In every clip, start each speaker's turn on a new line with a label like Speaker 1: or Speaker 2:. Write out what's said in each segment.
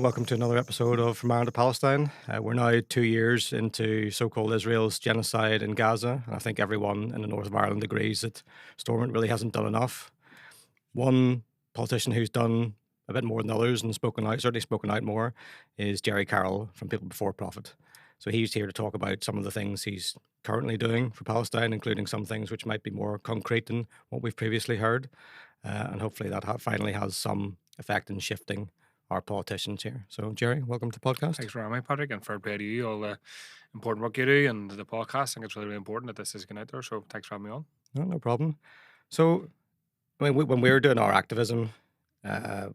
Speaker 1: Welcome to another episode of From Ireland to Palestine. We're now 2 years into so-called Israel's genocide in Gaza, and I think everyone in the north of Ireland agrees that Stormont really hasn't done enough. One politician who's done a bit more than others and certainly spoken out more, is Gerry Carroll from People Before Profit. So he's here to talk about some of the things he's currently doing for Palestine, including some things which might be more concrete than what we've previously heard, and hopefully that finally has some effect in shifting our politicians here. So, Gerry, welcome to the podcast.
Speaker 2: Thanks for having me, Patrick, and fair play to you. All the important work you do and the podcast. I think it's really, really important that this is getting out there. So thanks for having me on.
Speaker 1: No problem. So, I mean, when we're doing our activism, uh,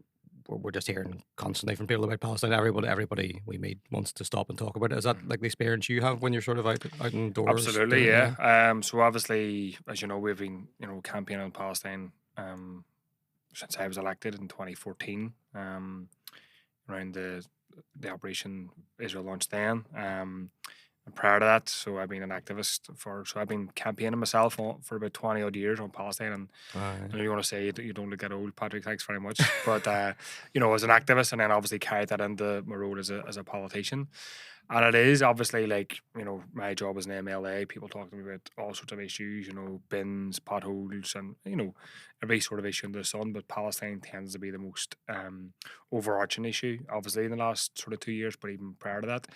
Speaker 1: we're just hearing constantly from people about Palestine. Everybody we meet wants to stop and talk about it. Is that like the experience you have when you're sort of out indoors
Speaker 2: Absolutely,
Speaker 1: doing it?
Speaker 2: yeah.
Speaker 1: Yeah.
Speaker 2: So obviously, as you know, we've been campaigning on Palestine since I was elected in 2014. Around the operation Israel launched then. And prior to that, so I've been an activist so I've been campaigning myself for about 20 odd years on Palestine. And I know you want to say you don't get old, Patrick. Thanks very much. But as an activist, and then obviously carried that into my role as a politician. And it is obviously like, my job as an MLA, people talk to me about all sorts of issues, bins, potholes, and, every sort of issue under the sun. But Palestine tends to be the most overarching issue, obviously, in the last sort of 2 years, but even prior to that.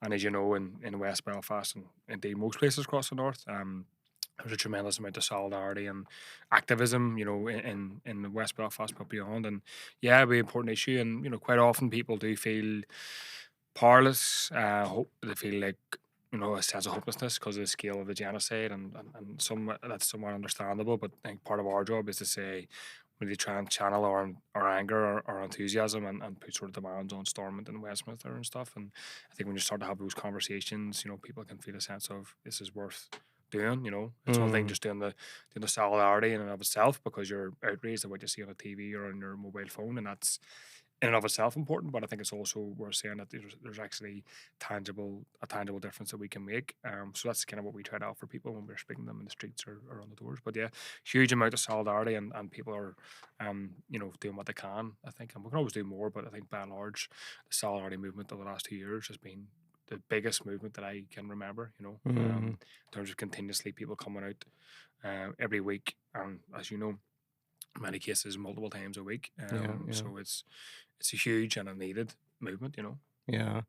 Speaker 2: And as you know, in West Belfast and indeed most places across the north, there's a tremendous amount of solidarity and activism, in West Belfast, but beyond. And yeah, it'd be an important issue. And, quite often people do feel powerless. They feel like a sense of hopelessness because of the scale of the genocide, and that's somewhat understandable. But I think part of our job is to say we need to try and channel our anger or our enthusiasm and put sort of demands on Stormont and Westminster and stuff. And I think when you start to have those conversations, people can feel a sense of this is worth doing. It's one thing
Speaker 1: Mm.
Speaker 2: just doing the solidarity in and of itself because you're outraged at what you see on a TV or on your mobile phone, and that's in and of itself important, but I think it's also worth saying that there's actually a tangible difference that we can make. So that's kind of what we try to offer people when we're speaking to them in the streets or on the doors. But yeah, huge amount of solidarity, and people are, doing what they can, I think. And we can always do more, but I think by and large, the solidarity movement over the last 2 years has been the biggest movement that I can remember,
Speaker 1: Mm.
Speaker 2: in terms of continuously people coming out every week. And as you know, in many cases, multiple times a week.
Speaker 1: Yeah, yeah,
Speaker 2: So it's a huge and a needed movement.
Speaker 1: yeah.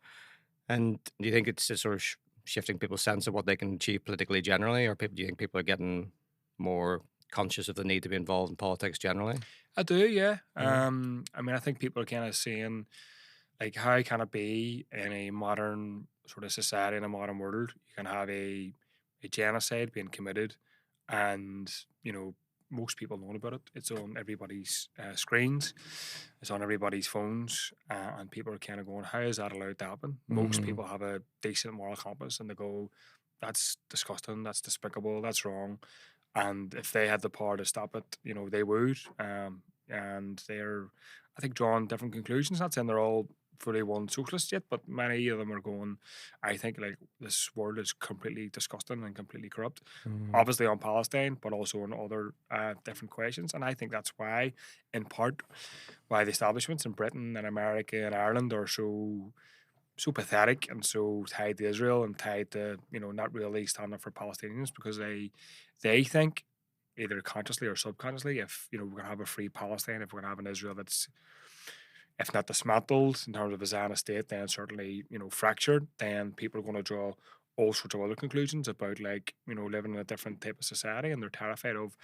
Speaker 1: And do you think it's just sort of shifting people's sense of what they can achieve politically generally, or do you think people are getting more conscious of the need to be involved in politics generally?
Speaker 2: I do, yeah.
Speaker 1: Yeah.
Speaker 2: I mean, I think people are kind of saying, like, how can it be in a modern sort of society, in a modern world, you can have a genocide being committed, and most people know about it. It's on everybody's screens, it's on everybody's phones, and people are kind of going, how is that allowed to happen? Most
Speaker 1: Mm.
Speaker 2: people have a decent moral compass, and they go, that's disgusting, that's despicable, that's wrong. And if they had the power to stop it, they would. And they're, I think, drawing different conclusions. Not saying they're all fully one socialist yet, but many of them are going, I think, like, this world is completely disgusting and completely corrupt.
Speaker 1: Mm.
Speaker 2: Obviously on Palestine, but also on other different questions. And I think that's why, in part, why the establishments in Britain and America and Ireland are so pathetic and so tied to Israel and tied to not really standing for Palestinians, because they think, either consciously or subconsciously, if we're gonna have a free Palestine, if we're gonna have an Israel that's, if not dismantled in terms of a Zionist state, then certainly fractured, then people are going to draw all sorts of other conclusions about, like, living in a different type of society, and they're terrified of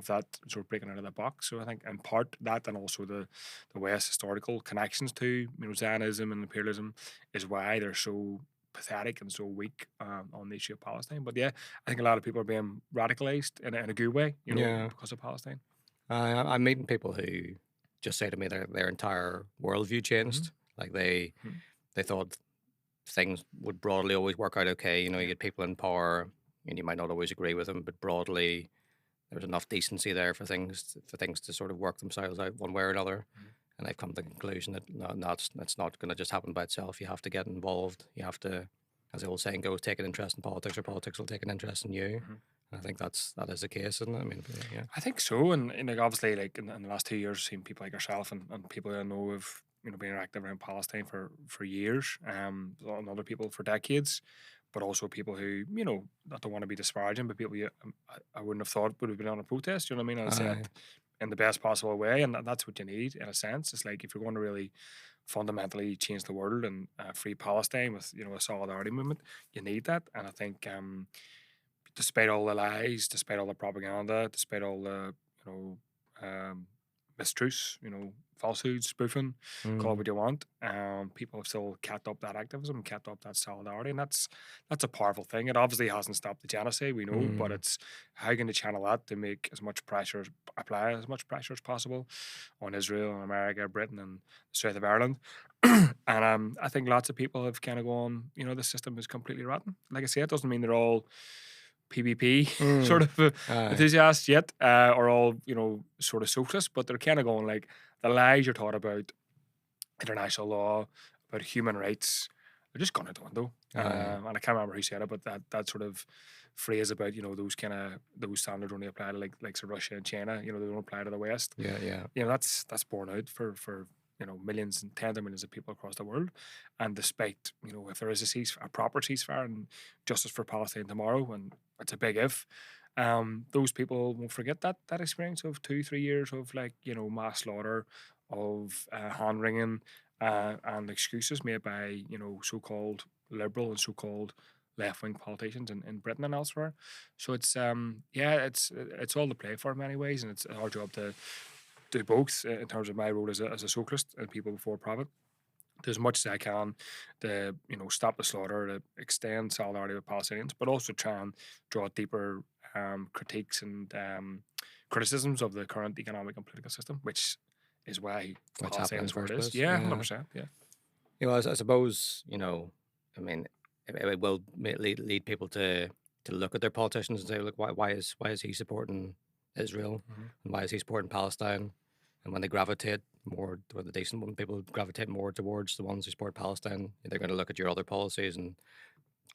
Speaker 2: that sort of breaking out of the box. So I think in part that, and also the West historical connections to Zionism and imperialism, is why they're so pathetic and so weak on the issue of Palestine. But yeah, I think a lot of people are being radicalized in a good way,
Speaker 1: Yeah.
Speaker 2: because of Palestine.
Speaker 1: I'm meeting people who just say to me their entire worldview
Speaker 2: Hmm.
Speaker 1: changed. Like they thought things would broadly always work out okay. You know, you
Speaker 2: Yeah.
Speaker 1: get people in power, and you might not always agree with them, but broadly there's enough decency there for things to sort of work themselves out one way or another.
Speaker 2: Mhm.
Speaker 1: And I've come to the conclusion that no, it's not going to just happen by itself. You have to get involved. You have to, as the old saying goes, take an interest in politics, or politics will take an interest in you.
Speaker 2: Mhm.
Speaker 1: And I think that is the case, isn't it? I mean, yeah.
Speaker 2: I think so, and like, obviously, like, in the last 2 years, I've seen people like yourself and people I know have been active around Palestine for years, and other people for decades, but also people who, not to want to be disparaging, but people I wouldn't have thought would have been on a protest. You know what I mean? And I said
Speaker 1: Aye.
Speaker 2: in the best possible way, and that's what you need in a sense. It's like if you're going to really fundamentally change the world and free Palestine with a solidarity movement, you need that. And I think despite all the lies, despite all the propaganda, despite all the mistruths, falsehoods, spoofing, call it
Speaker 1: Mm.
Speaker 2: what you want. People have still kept up that activism, kept up that solidarity, and that's a powerful thing. It obviously hasn't stopped the genocide, we know, but
Speaker 1: Mm.
Speaker 2: it's how can you channel that to make as much pressure, apply as much pressure as possible on Israel and America, Britain, and the south of Ireland. And I think lots of people have kind of gone, the system is completely rotten. Like I say, it doesn't mean they're all PvP sort
Speaker 1: Mm.
Speaker 2: of
Speaker 1: Aye.
Speaker 2: enthusiasts yet, or all sort of socialists, but they're kind of going like the lies you're taught about international law, about human rights, they're just gone out the window.
Speaker 1: Aye.
Speaker 2: And I can't remember who said it, but that sort of phrase about those standards only apply to like to Russia and China. They don't apply to the West.
Speaker 1: Yeah. Yeah.
Speaker 2: That's borne out for millions and tens of millions of people across the world. And despite if there is a proper ceasefire and justice for Palestine tomorrow, and it's a big if, those people won't forget that experience of 2 3 years of mass slaughter, of hand wringing, and excuses made by so-called liberal and so-called left-wing politicians in Britain and elsewhere. So it's all to play for in many ways, and it's our job to do both in terms of my role as a socialist and people before profit. Do as much as I can to stop the slaughter, to extend solidarity with Palestinians, but also try and draw deeper critiques and criticisms of the current economic and political system, which is why
Speaker 1: What's
Speaker 2: Palestine
Speaker 1: happening in the
Speaker 2: is where it
Speaker 1: first
Speaker 2: is.
Speaker 1: place?
Speaker 2: Yeah,
Speaker 1: Yeah.
Speaker 2: 100%. Yeah.
Speaker 1: I suppose, I mean, it will lead people to look at their politicians and say, look, why is he supporting Israel,
Speaker 2: Mhm.
Speaker 1: and why is he supporting Palestine? And when they gravitate more, or the decent one, people gravitate more towards the ones who support Palestine, they're going to look at your other policies, and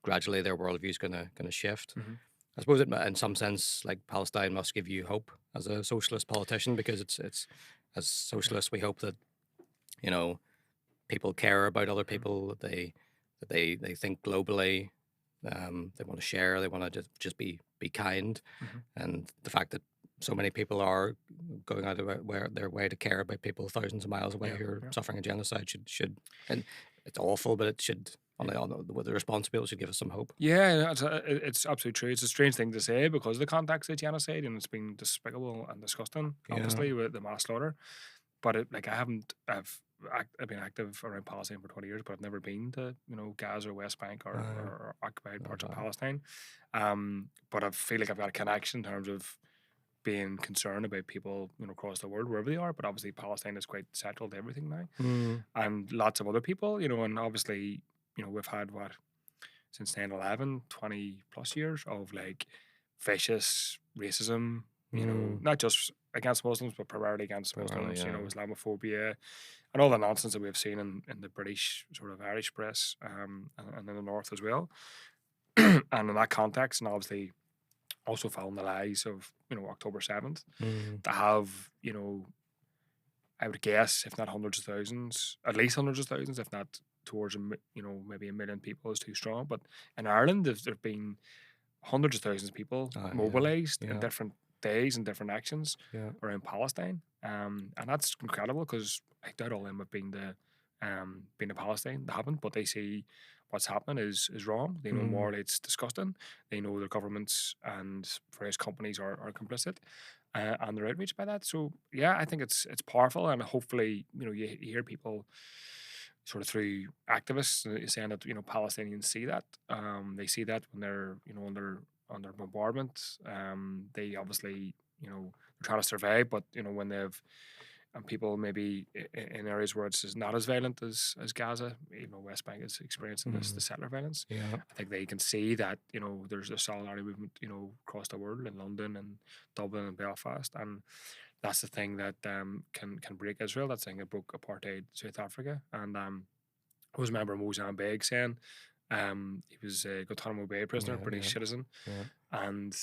Speaker 1: gradually their worldview is going to shift.
Speaker 2: Mhm.
Speaker 1: I suppose in some sense, like Palestine must give you hope as a socialist politician, because it's as
Speaker 2: Yeah.
Speaker 1: socialists we hope that you know people care about other
Speaker 2: Mhm.
Speaker 1: people, that they think globally, they want to share, they want to just be kind,
Speaker 2: Mhm.
Speaker 1: and the fact that so many people are going out of their way to care about people thousands of miles away
Speaker 2: Yeah.
Speaker 1: who are
Speaker 2: Yeah.
Speaker 1: suffering a genocide should and it's awful, but it should
Speaker 2: Yeah.
Speaker 1: with the responsibility should give us some hope.
Speaker 2: Yeah, it's absolutely true. It's a strange thing to say because of the context of genocide, and it's been despicable and disgusting,
Speaker 1: Yeah.
Speaker 2: obviously, with the mass slaughter. But like I've been active around Palestine for 20 years, but I've never been to Gaza or West Bank
Speaker 1: Aye.
Speaker 2: or occupied
Speaker 1: Not
Speaker 2: parts of
Speaker 1: bad.
Speaker 2: Palestine. But I feel like I've got a connection in terms of being concerned about people across the world wherever they are. But obviously Palestine is quite central to everything now,
Speaker 1: Mm.
Speaker 2: and lots of other people, and obviously we've had what since 9/11, 20 plus years of like vicious racism,
Speaker 1: Mm.
Speaker 2: not just against Muslims, but primarily against
Speaker 1: Primarily,
Speaker 2: Muslims,
Speaker 1: yeah.
Speaker 2: Islamophobia, and all the nonsense that we've seen in the British sort of Irish press, and in the North as well. And in that context, and obviously also following the lies of, October 7th,
Speaker 1: Mm.
Speaker 2: to have, I would guess, if not hundreds of thousands, at least hundreds of thousands, if not towards maybe 1 million people is too strong. But in Ireland, there've been hundreds of thousands of people
Speaker 1: Yeah.
Speaker 2: mobilized in
Speaker 1: Yeah.
Speaker 2: different days and different actions
Speaker 1: Yeah.
Speaker 2: around Palestine. And that's incredible because I doubt all of them have been to Palestine. They haven't, but they see what's happening is wrong. They know
Speaker 1: Mm.
Speaker 2: morally it's disgusting. They know their governments and various companies are complicit. And they're outraged by that. So yeah, I think it's powerful, and hopefully you hear people sort of through activists saying that Palestinians see that. They see that when they're under bombardment. They obviously they're trying to survive, but when they've and people maybe in areas where it's not as violent as Gaza, even though West Bank is experiencing the
Speaker 1: Mm.
Speaker 2: settler violence.
Speaker 1: Yeah.
Speaker 2: I think they can see that there's a solidarity movement across the world in London and Dublin and Belfast, and that's the thing that can break Israel. That's the thing that broke apartheid South Africa, and I always remember Mozambique saying he was a Guantanamo Bay prisoner,
Speaker 1: Yeah.
Speaker 2: British
Speaker 1: Yeah.
Speaker 2: citizen,
Speaker 1: Yeah.
Speaker 2: and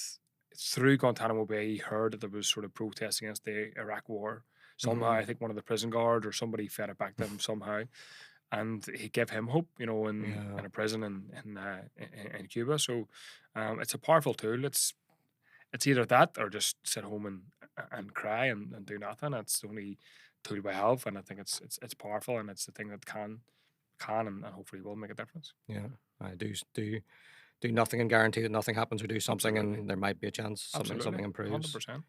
Speaker 2: through Guantanamo Bay, he heard that there was sort of protests against the Iraq War. somehow. I think one of the prison guards or somebody fed it back to him somehow, and he gave him hope, in
Speaker 1: Yeah.
Speaker 2: a prison in Cuba. So it's a powerful tool. It's either that or just sit home and cry and do nothing. It's the only tool we have, and I think it's powerful, and it's the thing that can and hopefully will make a difference.
Speaker 1: Yeah. I do nothing and guarantee that nothing happens, or do something
Speaker 2: Absolutely,
Speaker 1: and there might be a chance something
Speaker 2: absolutely, hundred
Speaker 1: improves.
Speaker 2: percent.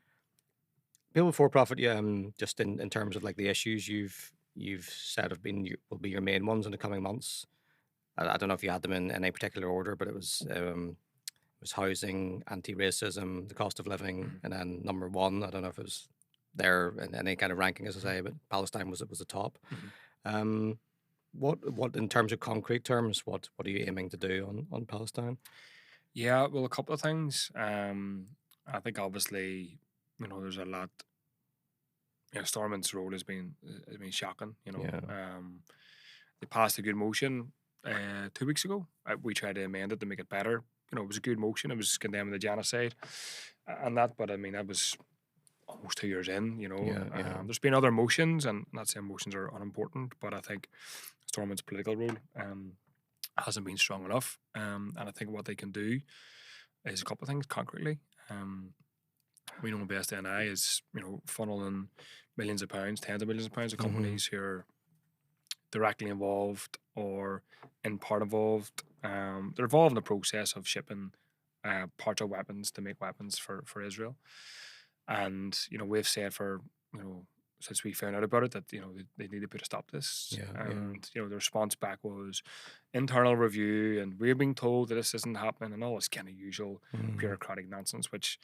Speaker 1: People for profit, yeah, just in terms of like the issues you've said have been will be your main ones in the coming months. I don't know if you had them in any particular order, but it was housing, anti-racism, the cost of living,
Speaker 2: Mhm,
Speaker 1: and then number one, I don't know if it was there in any kind of ranking, as I
Speaker 2: mhm,
Speaker 1: say, but Palestine was the top.
Speaker 2: mhm.
Speaker 1: Um, what in terms of concrete terms, what are you aiming to do on Palestine?
Speaker 2: Yeah, well, a couple of things. I think obviously, there's a lot. Stormont's role has been shocking.
Speaker 1: Yeah.
Speaker 2: They passed a good motion 2 weeks ago. We tried to amend it to make it better. It was a good motion. It was condemning the genocide and that, but I mean that was almost 2 years in.
Speaker 1: Yeah. Yeah.
Speaker 2: There's been other motions, and I'm not saying motions are unimportant, but I think Stormont's political role hasn't been strong enough. And I think what they can do is a couple of things concretely. Um, we know Best NI is funneling millions of pounds, tens of millions of pounds of
Speaker 1: Hmm.
Speaker 2: companies who are directly involved or in part involved. They're involved in the process of shipping parts of weapons to make weapons for Israel. And we've said for since we found out about it that they need to put a stop to this.
Speaker 1: Yeah. Yeah.
Speaker 2: And the response back was internal review, and we're being told that this isn't happening, and all this kind of usual
Speaker 1: Hmm.
Speaker 2: bureaucratic nonsense, which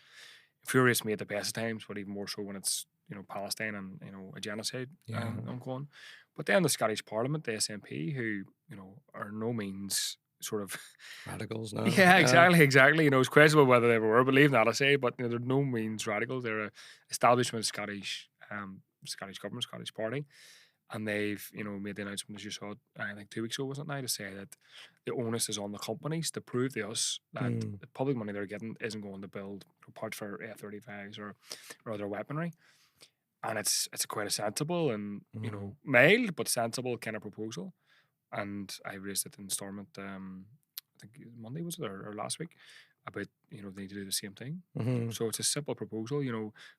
Speaker 2: infuriates me at the best of times, but even more so when it's Palestine and a genocide
Speaker 1: Yeah.
Speaker 2: ongoing. But then the Scottish Parliament, the SNP, who are no means sort of
Speaker 1: Radicals now.
Speaker 2: yeah,
Speaker 1: Yeah.
Speaker 2: exactly. It's questionable whether they ever were, believe that I say, but they're no means radicals. They're a establishment Scottish government, Scottish party, and they've made the announcement, as you saw, I think 2 weeks ago, wasn't it now, to say that the onus is on the companies to prove to us that
Speaker 1: Mm.
Speaker 2: the public money they're getting isn't going to build parts for F-35s or other weaponry. And it's quite a sensible and
Speaker 1: Mm.
Speaker 2: mild but sensible kind of proposal. And I raised it in Stormont, I think Monday was it, or last week, about they need to do the same thing.
Speaker 1: Hmm.
Speaker 2: So it's a simple proposal.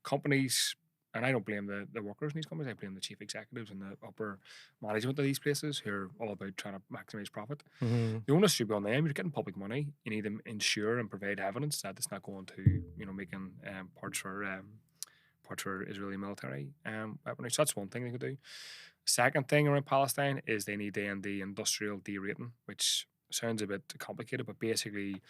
Speaker 2: Companies, and I don't blame the workers in these companies. I blame the chief executives and the upper management of these places who are all about trying to maximize profit.
Speaker 1: Hmm.
Speaker 2: The onus should be on them. You're getting public money. You need to ensure and provide evidence that it's not going to making parts for Israeli military weaponry. So that's one thing they could do. Second thing around Palestine is they need to end the industrial derating, which sounds a bit complicated, but basically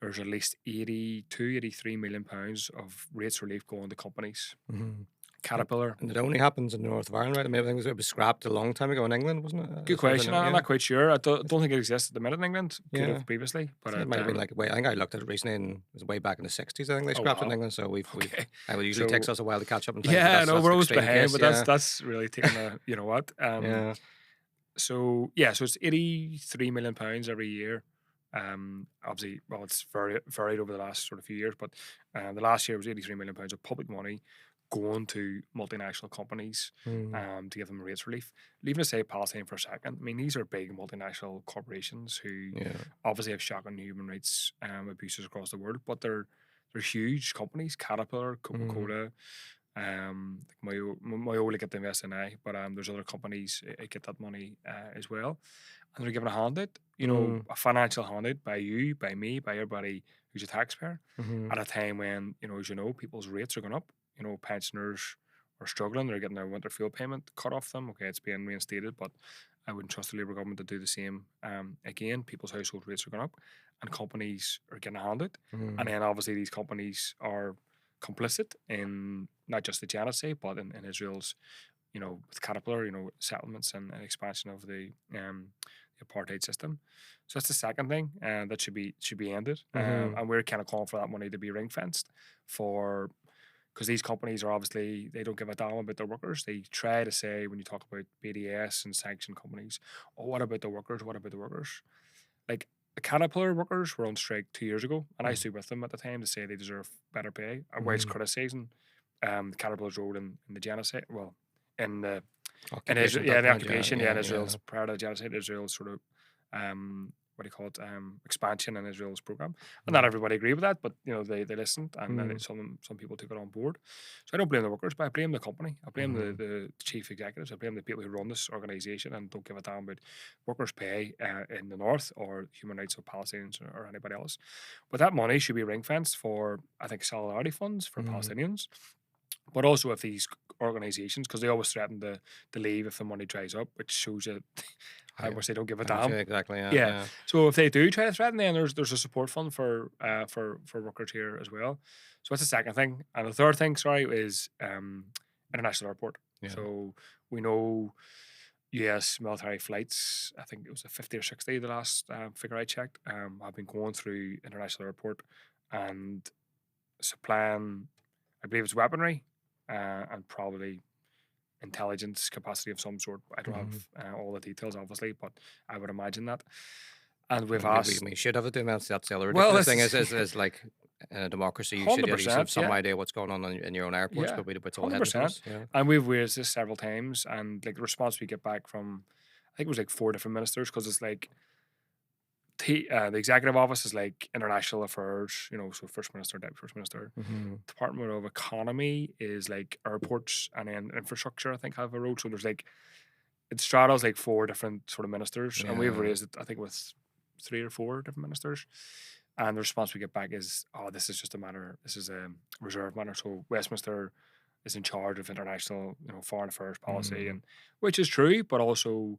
Speaker 2: there's at least 82, 83 million pounds of rates relief going to companies.
Speaker 1: Hmm.
Speaker 2: Caterpillar.
Speaker 1: And it only happens in the north of Ireland, right? I mean, I think it was scrapped a long time ago in England, wasn't it?
Speaker 2: Good
Speaker 1: As far as I
Speaker 2: question.
Speaker 1: know.
Speaker 2: I'm
Speaker 1: Yeah.
Speaker 2: not quite sure. I don't think it exists at the minute in England. Could
Speaker 1: Yeah.
Speaker 2: have previously,
Speaker 1: I
Speaker 2: but
Speaker 1: think it might have been like, wait, I think I looked at it recently and it was way back in the 60s. I think they
Speaker 2: oh
Speaker 1: scrapped it in
Speaker 2: wow.
Speaker 1: England. So we've,
Speaker 2: Okay.
Speaker 1: it usually takes
Speaker 2: So
Speaker 1: us a while to catch up and things, but
Speaker 2: yeah, no,
Speaker 1: that's
Speaker 2: we're
Speaker 1: an
Speaker 2: always
Speaker 1: extreme
Speaker 2: behind,
Speaker 1: case.
Speaker 2: but that's
Speaker 1: Yeah.
Speaker 2: that's really taking a what.
Speaker 1: Yeah.
Speaker 2: So yeah, so it's 83 million pounds every year. Obviously, well, it's varied over the last sort of few years, but the last year was 83 million pounds of public money going to multinational companies
Speaker 1: Mm.
Speaker 2: to give them rates relief. Leaving aside Palestine for a second, I mean, these are big multinational corporations who
Speaker 1: Yeah.
Speaker 2: obviously have shocking human rights abuses across the world, but they're huge companies. Caterpillar, Coca
Speaker 1: Mm.
Speaker 2: Cola, my only get the invest in I, but there's other companies get that money as well, and they're given a handout,
Speaker 1: Mm.
Speaker 2: a financial handout by you, by me, by everybody who's a taxpayer,
Speaker 1: Mm.
Speaker 2: at a time when as people's rates are going up. Pensioners are struggling; they're getting their winter fuel payment cut off them. Okay, it's being reinstated, but I wouldn't trust the Labour government to do the same again. People's household rates are going up, and companies are getting a handout, and
Speaker 1: Mm.
Speaker 2: then obviously these companies are complicit in not just the genocide, but in Israel's, with Caterpillar, settlements and expansion of the apartheid system. So that's the second thing that should be ended,
Speaker 1: Mm.
Speaker 2: and we're kind of calling for that money to be ring fenced for. Because these companies are obviously they don't give a damn about their workers. They try to say when you talk about BDS and sanctioned companies, oh, what about the workers? What about the workers? Like the Caterpillar workers were on strike 2 years ago, and I
Speaker 1: Mm.
Speaker 2: stood with them at the time to say they deserve better pay, whilst
Speaker 1: Mm.
Speaker 2: criticising Caterpillar's role in the genocide. Well, in the in
Speaker 1: Occupation
Speaker 2: Israel,
Speaker 1: at
Speaker 2: yeah,
Speaker 1: that
Speaker 2: the
Speaker 1: point, yeah,
Speaker 2: occupation, yeah, in
Speaker 1: yeah, yeah.
Speaker 2: Israel's prior to the genocide, Israel's sort of what do you call it, expansion in Israel's program. And not
Speaker 1: Mm.
Speaker 2: everybody agreed with that, but they listened, and
Speaker 1: Mm.
Speaker 2: some people took it on board. So I don't blame the workers, but I blame the company. I blame
Speaker 1: Mhm.
Speaker 2: the chief executives. I blame the people who run this organization and don't give a damn about workers' pay in the north or human rights of Palestinians or anybody else. But that money should be ring fenced for, I think, solidarity funds for
Speaker 1: Mhm.
Speaker 2: Palestinians, but also if these organizations, because they always threaten to leave if the money dries up, which shows you how
Speaker 1: Yeah.
Speaker 2: much they don't give a
Speaker 1: How much?
Speaker 2: damn.
Speaker 1: Yeah, exactly. Yeah,
Speaker 2: Yeah.
Speaker 1: yeah.
Speaker 2: So if they do try to threaten, then there's a support fund for workers here as well. So that's the second thing. And the third thing, sorry, is international airport.
Speaker 1: Yeah.
Speaker 2: So we know US military flights, I think it was a 50 or 60 the last figure I checked, have been going through international airport and supplying, I believe it's weaponry and probably intelligence capacity of some sort. I don't
Speaker 1: Mhm.
Speaker 2: have all the details, obviously, but I would imagine that. And we've
Speaker 1: And we
Speaker 2: asked,
Speaker 1: we should have it. And that's the other
Speaker 2: well,
Speaker 1: ridiculous
Speaker 2: this
Speaker 1: thing
Speaker 2: is
Speaker 1: is like in a democracy, you should at least have
Speaker 2: 100%,
Speaker 1: some
Speaker 2: yeah,
Speaker 1: idea what's going on in your own airports,
Speaker 2: yeah,
Speaker 1: but it's all hidden from
Speaker 2: 100%.
Speaker 1: us. Yeah.
Speaker 2: And we've raised this several times, and like the response we get back from, I think it was like four different ministers, because it's like the executive office is like international affairs, so first minister, deputy first minister.
Speaker 1: Mhm.
Speaker 2: Department of Economy is like airports, and then infrastructure, I think, have a role. So there's like it straddles like four different sort of ministers, and we've
Speaker 1: Yeah.
Speaker 2: raised it, I think, with three or four different ministers. And the response we get back is, "Oh, this is just a matter. This is a reserve matter." So Westminster is in charge of international, foreign affairs policy,
Speaker 1: Mm.
Speaker 2: and which is true, but also,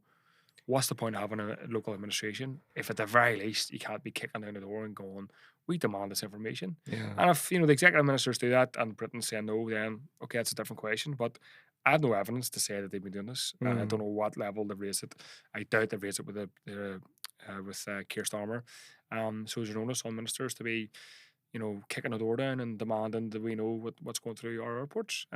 Speaker 2: what's the point of having a local administration if, at the very least, you can't be kicking down the door and going, "We demand this information."
Speaker 1: Yeah.
Speaker 2: And if the executive ministers do that and Britain's saying no, then okay, that's a different question. But I have no evidence to say that they've been doing this. I don't
Speaker 1: Mm.
Speaker 2: know what level they've raised it. I doubt they've raised it with Keir Starmer. So there's an onus on ministers to be, kicking the door down and demanding that we know what's going through our airports.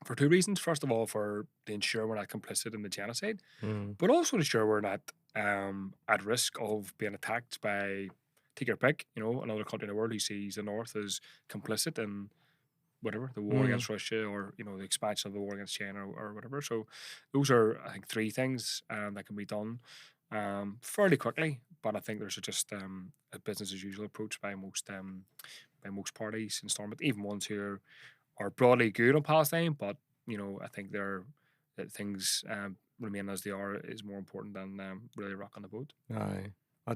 Speaker 2: For two reasons. First of all, to ensure we're not complicit in the genocide,
Speaker 1: Mm.
Speaker 2: but also to ensure we're not at risk of being attacked by, take your pick, another country in the world who sees the North as complicit in whatever, the war
Speaker 1: Mm.
Speaker 2: against Russia, or the expansion of the war against China, or whatever. So those are, I think, three things that can be done fairly quickly. But I think there's just a business as usual approach by most parties in Stormont, even ones who are broadly good on Palestine. But I think that things remain as they are is more important than really rocking the boat.
Speaker 1: Aye.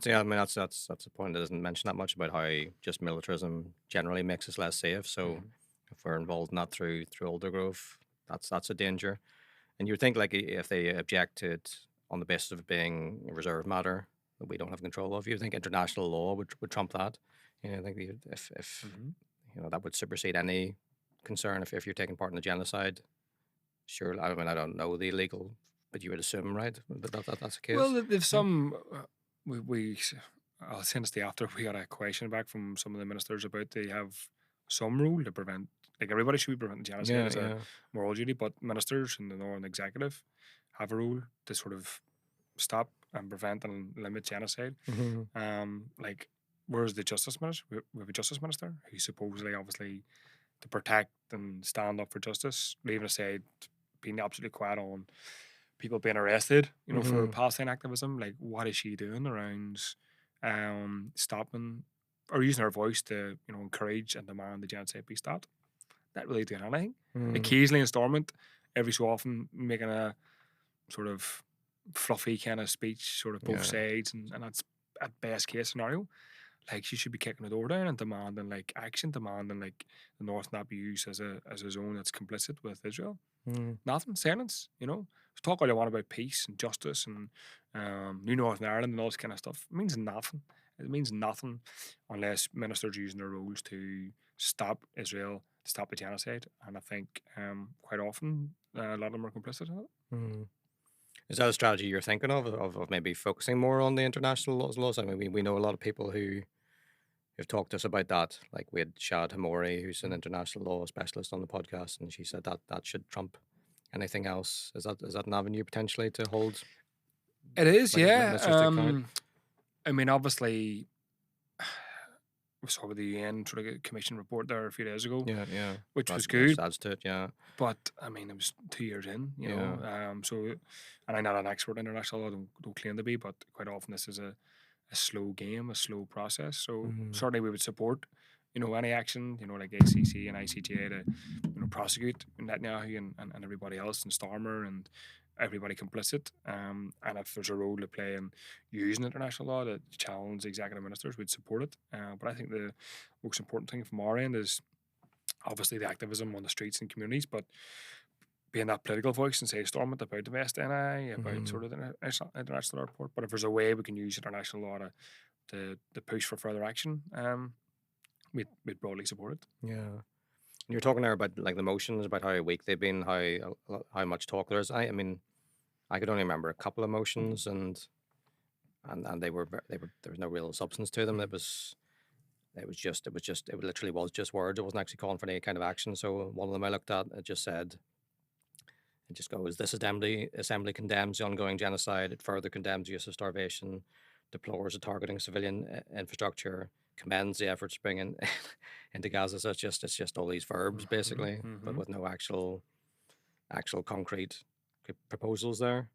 Speaker 1: Yeah, I mean that's a point that doesn't mention that much about how just militarism generally makes us less safe. So
Speaker 2: Mhm.
Speaker 1: if we're involved in that through older growth, that's a danger. And you would think like if they object to it on the basis of it being a reserve matter that we don't have control of, you think international law would trump that. I think if
Speaker 2: Mhm.
Speaker 1: that would supersede any concern if you're taking part in the genocide. Sure, I mean I don't know the legal, but you would assume, right, that's the
Speaker 2: Well,
Speaker 1: case.
Speaker 2: there's
Speaker 1: Yeah.
Speaker 2: some. I'll send us the after we got a question back from some of the ministers about they have some rule to prevent. Like, everybody should be preventing genocide
Speaker 1: Yeah,
Speaker 2: as a
Speaker 1: yeah.
Speaker 2: moral duty, but ministers in the Northern Executive have a rule to sort of stop and prevent and limit genocide.
Speaker 1: Mhm.
Speaker 2: Like, where's the justice minister? We have a justice minister who's supposedly, obviously, to protect and stand up for justice, leaving aside being absolutely quiet on people being arrested, for
Speaker 1: Mhm.
Speaker 2: Palestine activism. Like, what is she doing around stopping or using her voice to, encourage and demand the genocide be stopped? Not really doing anything.
Speaker 1: Mhm.
Speaker 2: Occasionally in Stormont, every so often making a sort of fluffy kind of speech, sort of both
Speaker 1: Yeah.
Speaker 2: sides, and that's at best case scenario. Like, she should be kicking the door down and demanding like action, demanding like the North not be used as a zone that's complicit with Israel.
Speaker 1: Mhm.
Speaker 2: Nothing, silence. Talk all you want about peace and justice and New Northern Ireland and all this kind of stuff. It means nothing. It means nothing unless ministers using their roles to stop Israel, to stop the genocide. And I think quite often a lot of them are complicit in it.
Speaker 1: Mhm. Is that a strategy you're thinking of maybe focusing more on the international laws? I mean, we know a lot of people who have talked to us about that. Like we had Shad Hamori, who's an
Speaker 2: Mm.
Speaker 1: international law specialist on the podcast, and she said that should trump anything else. Is that an avenue potentially to hold
Speaker 2: It is, yeah.
Speaker 1: ministers to account?
Speaker 2: I mean, obviously, we saw with the UN sort of commission report there a few days ago,
Speaker 1: Yeah, yeah.
Speaker 2: which
Speaker 1: That
Speaker 2: was
Speaker 1: just
Speaker 2: good.
Speaker 1: adds to it. Yeah,
Speaker 2: But I mean, it was 2 years in,
Speaker 1: yeah.
Speaker 2: So, and I'm not an expert in international law, don't claim to be, but quite often this is a slow game, a slow process. So
Speaker 1: Mm-hmm.
Speaker 2: certainly we would support, any action, like ACC and ICJ to, prosecute Netanyahu and everybody else and Starmer and everybody complicit. And if there's a role to play in using international law to challenge executive ministers, we'd support it. But I think the most important thing from our end is obviously the activism on the streets and communities, but being that political voice and say Stormont about the West NI, about
Speaker 1: Mm-hmm.
Speaker 2: sort of the international report. But if there's a way we can use international law to push for further action, we'd broadly support it.
Speaker 1: Yeah. You're talking there about like the motions, about how weak they've been, how much talk there is. I mean, I could only remember a couple of motions, and they were there was no real substance to them. It literally was just words. It wasn't actually calling for any kind of action. So one of them I looked at, it just goes, this assembly condemns the ongoing genocide. It further condemns the use of starvation, deplores the targeting civilian infrastructure, commends the efforts to bring in into Gaza. So it's just all these verbs basically, but with no actual concrete proposals there.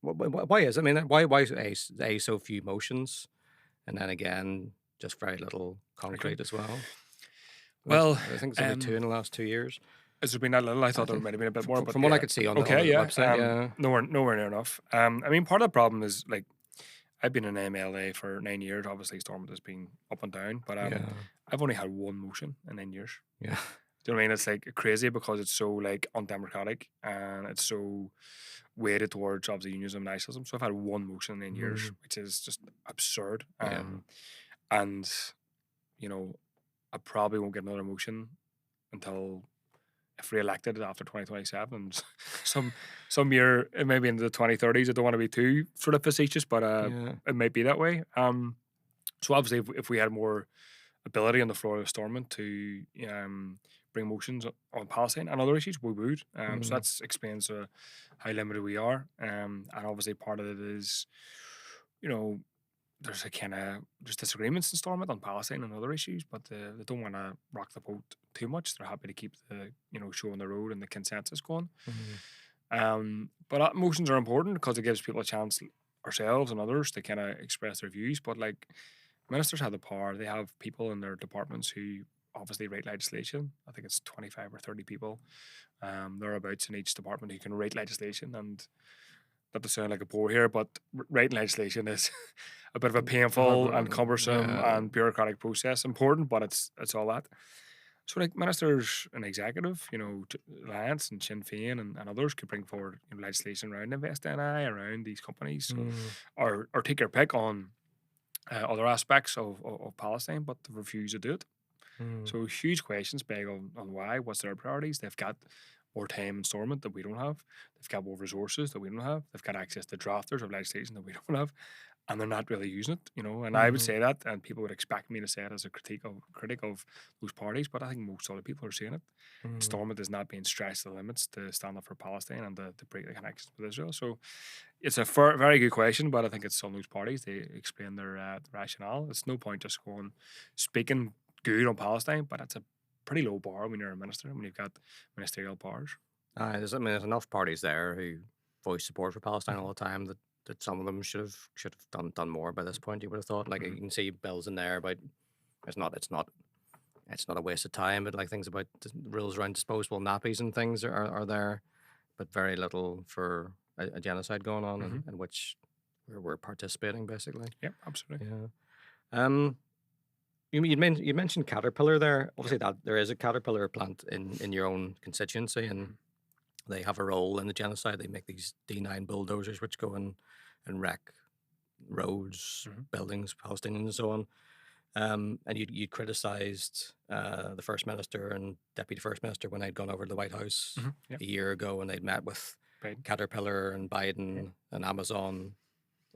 Speaker 1: Why is? I mean, why is A so few motions, and then again just very little concrete as well?
Speaker 2: Well,
Speaker 1: I think it's only two in the last 2 years.
Speaker 2: has there been that little? I
Speaker 1: I
Speaker 2: thought there
Speaker 1: think
Speaker 2: might have been a bit more, but
Speaker 1: from what I
Speaker 2: yeah.
Speaker 1: could see on
Speaker 2: Okay,
Speaker 1: the
Speaker 2: yeah.
Speaker 1: website, yeah.
Speaker 2: Nowhere near enough. I mean, part of the problem is like I've been in MLA for 9 years. Obviously, Stormont has been up and down, but
Speaker 1: Yeah.
Speaker 2: I've only had one motion in 9 years.
Speaker 1: Yeah.
Speaker 2: Do you know what I mean? It's like crazy because it's so like undemocratic and it's so weighted towards obviously unionism and nationalism. So I've had one motion in 9 years, which is just absurd.
Speaker 1: Yeah.
Speaker 2: And I probably won't get another motion until if re-elected after 2027 and some year maybe in the 2030s. I don't want to be too sort of facetious, but
Speaker 1: Yeah.
Speaker 2: it might be that way. So obviously if we had more ability on the floor of Stormont to bring motions on Palestine and other issues, we would. So that explains how limited we are. And obviously part of it is, there's a kind of just disagreements in Stormont on Palestine and other issues, but they don't want to rock the boat too much. They're happy to keep the show on the road and the consensus going. But motions are important because it gives people a chance, ourselves and others, to kind of express their views. But like ministers have the power; they have people in their departments who obviously write legislation. I think it's 25 or 30 people thereabouts in each department who can write legislation. And not to sound like a bore here, but writing legislation is a bit of a painful and cumbersome and bureaucratic process. Important, but it's all that. So like ministers and executive, Alliance and Sinn Féin and others could bring forward legislation around Invest NI, around these companies, or take your pick on other aspects of Palestine, but they refuse to do it. So huge questions beg on why, what's their priorities. They've got more time in Stormont that we don't have. They've got more resources that we don't have. They've got access to drafters of legislation that we don't have. And they're not really using it, And I would say that, and people would expect me to say it as a critic of those parties, but I think most other people are saying it. Stormont is not being stretched to the limits to stand up for Palestine and to break the connections with Israel. So it's a very good question, but I think it's on those parties. They explain their rationale. It's no point just going speaking good on Palestine, but it's a pretty low bar when you're a minister, when you've got ministerial powers.
Speaker 1: There's enough parties there who voice support for Palestine all the time that some of them should have done more by this point. You would have thought, like you can see bills in there about it's not a waste of time, but like things about the rules around disposable nappies and things are there, but very little for a genocide going on in which we're participating basically.
Speaker 2: Yeah, absolutely.
Speaker 1: Yeah. You mentioned Caterpillar there. Obviously, that there is a Caterpillar plant in your own constituency, and they have a role in the genocide. They make these D9 bulldozers which go and wreck roads, buildings, Palestinians, and so on. And you criticised the First Minister and Deputy First Minister when they'd gone over to the White House a year ago, and they'd met with Caterpillar and Biden and Amazon,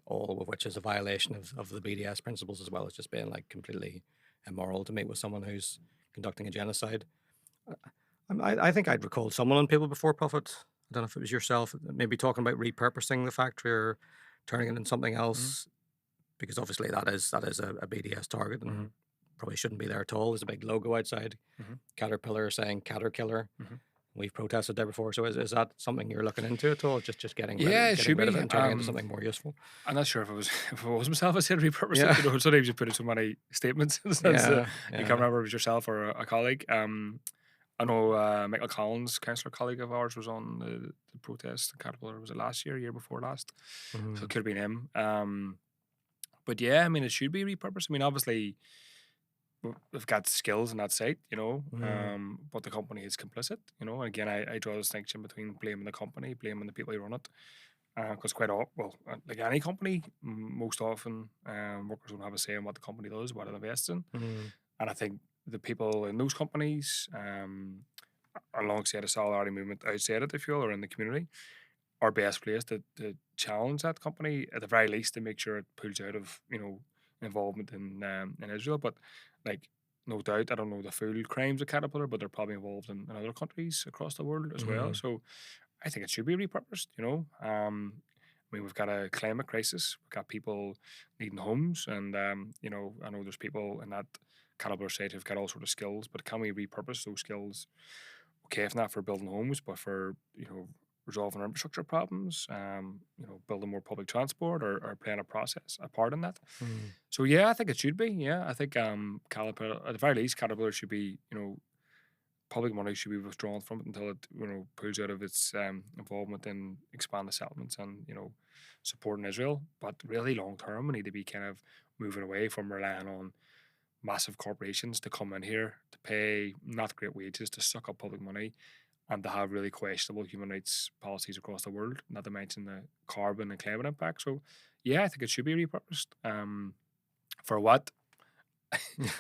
Speaker 1: all of which is a violation of the BDS principles, as well as just being like completely immoral to meet with someone who's conducting a genocide. I think I'd recalled someone on People Before Profit. I don't know if it was yourself, maybe talking about repurposing the factory or turning it into something else because obviously that is a BDS target and
Speaker 2: Mm-hmm.
Speaker 1: probably shouldn't be there at all. There's a big logo outside
Speaker 2: Mm-hmm.
Speaker 1: Caterpillar saying Caterkiller.
Speaker 2: Mm-hmm.
Speaker 1: We've protested there before, so is that something you're looking into at all? Just
Speaker 2: Yeah, it
Speaker 1: getting
Speaker 2: should
Speaker 1: rid of
Speaker 2: be.
Speaker 1: it and turning it into something more useful?
Speaker 2: I'm not sure if it was if it was myself I said repurpose it.
Speaker 1: Yeah,
Speaker 2: You know, sometimes you put in so many statements in the sense that
Speaker 1: yeah,
Speaker 2: you
Speaker 1: yeah.
Speaker 2: can't remember if it was yourself or a colleague. I know Michael Collins, councillor colleague of ours, was on the protest. The Caterpillar was it last year, year before last? So
Speaker 1: Mhm,
Speaker 2: it could have been him. But yeah, I mean, it should be repurposed. I mean, obviously they've got skills in that site, you know,
Speaker 1: mhm,
Speaker 2: but the company is complicit, you know. And again, I draw a distinction between blaming the company, blaming the people who run it, because quite often, well, like any company, most often workers don't have a say in what the company does, what it invests in.
Speaker 1: mhm,
Speaker 2: And I think the people in those companies, alongside a solidarity movement outside it, if you will, or in the community, are best placed to challenge that company at the very least to make sure it pulls out of involvement in Israel. But like no doubt, I don't know the full crimes of Caterpillar, but they're probably involved in other countries across the world as well.
Speaker 1: mhm,
Speaker 2: So I think it should be repurposed. You know, I mean we've got a climate crisis, we've got people needing homes, and you know I know there's people in that Caterpillar site who've got all sort of skills, but can we repurpose those skills? Okay, if not for building homes, but for resolving infrastructure problems, building more public transport or playing a part in that.
Speaker 1: mhm.
Speaker 2: So yeah, I think it should be. Yeah, I think Caterpillar at the very least, Caterpillar should be public money should be withdrawn from it until it pulls out of its involvement in expand the settlements and supporting Israel. But really, long term, we need to be kind of moving away from relying on massive corporations to come in here to pay not great wages to suck up public money and to have really questionable human rights policies across the world, not to mention the carbon and climate impact. So, yeah, I think it should be repurposed. For what?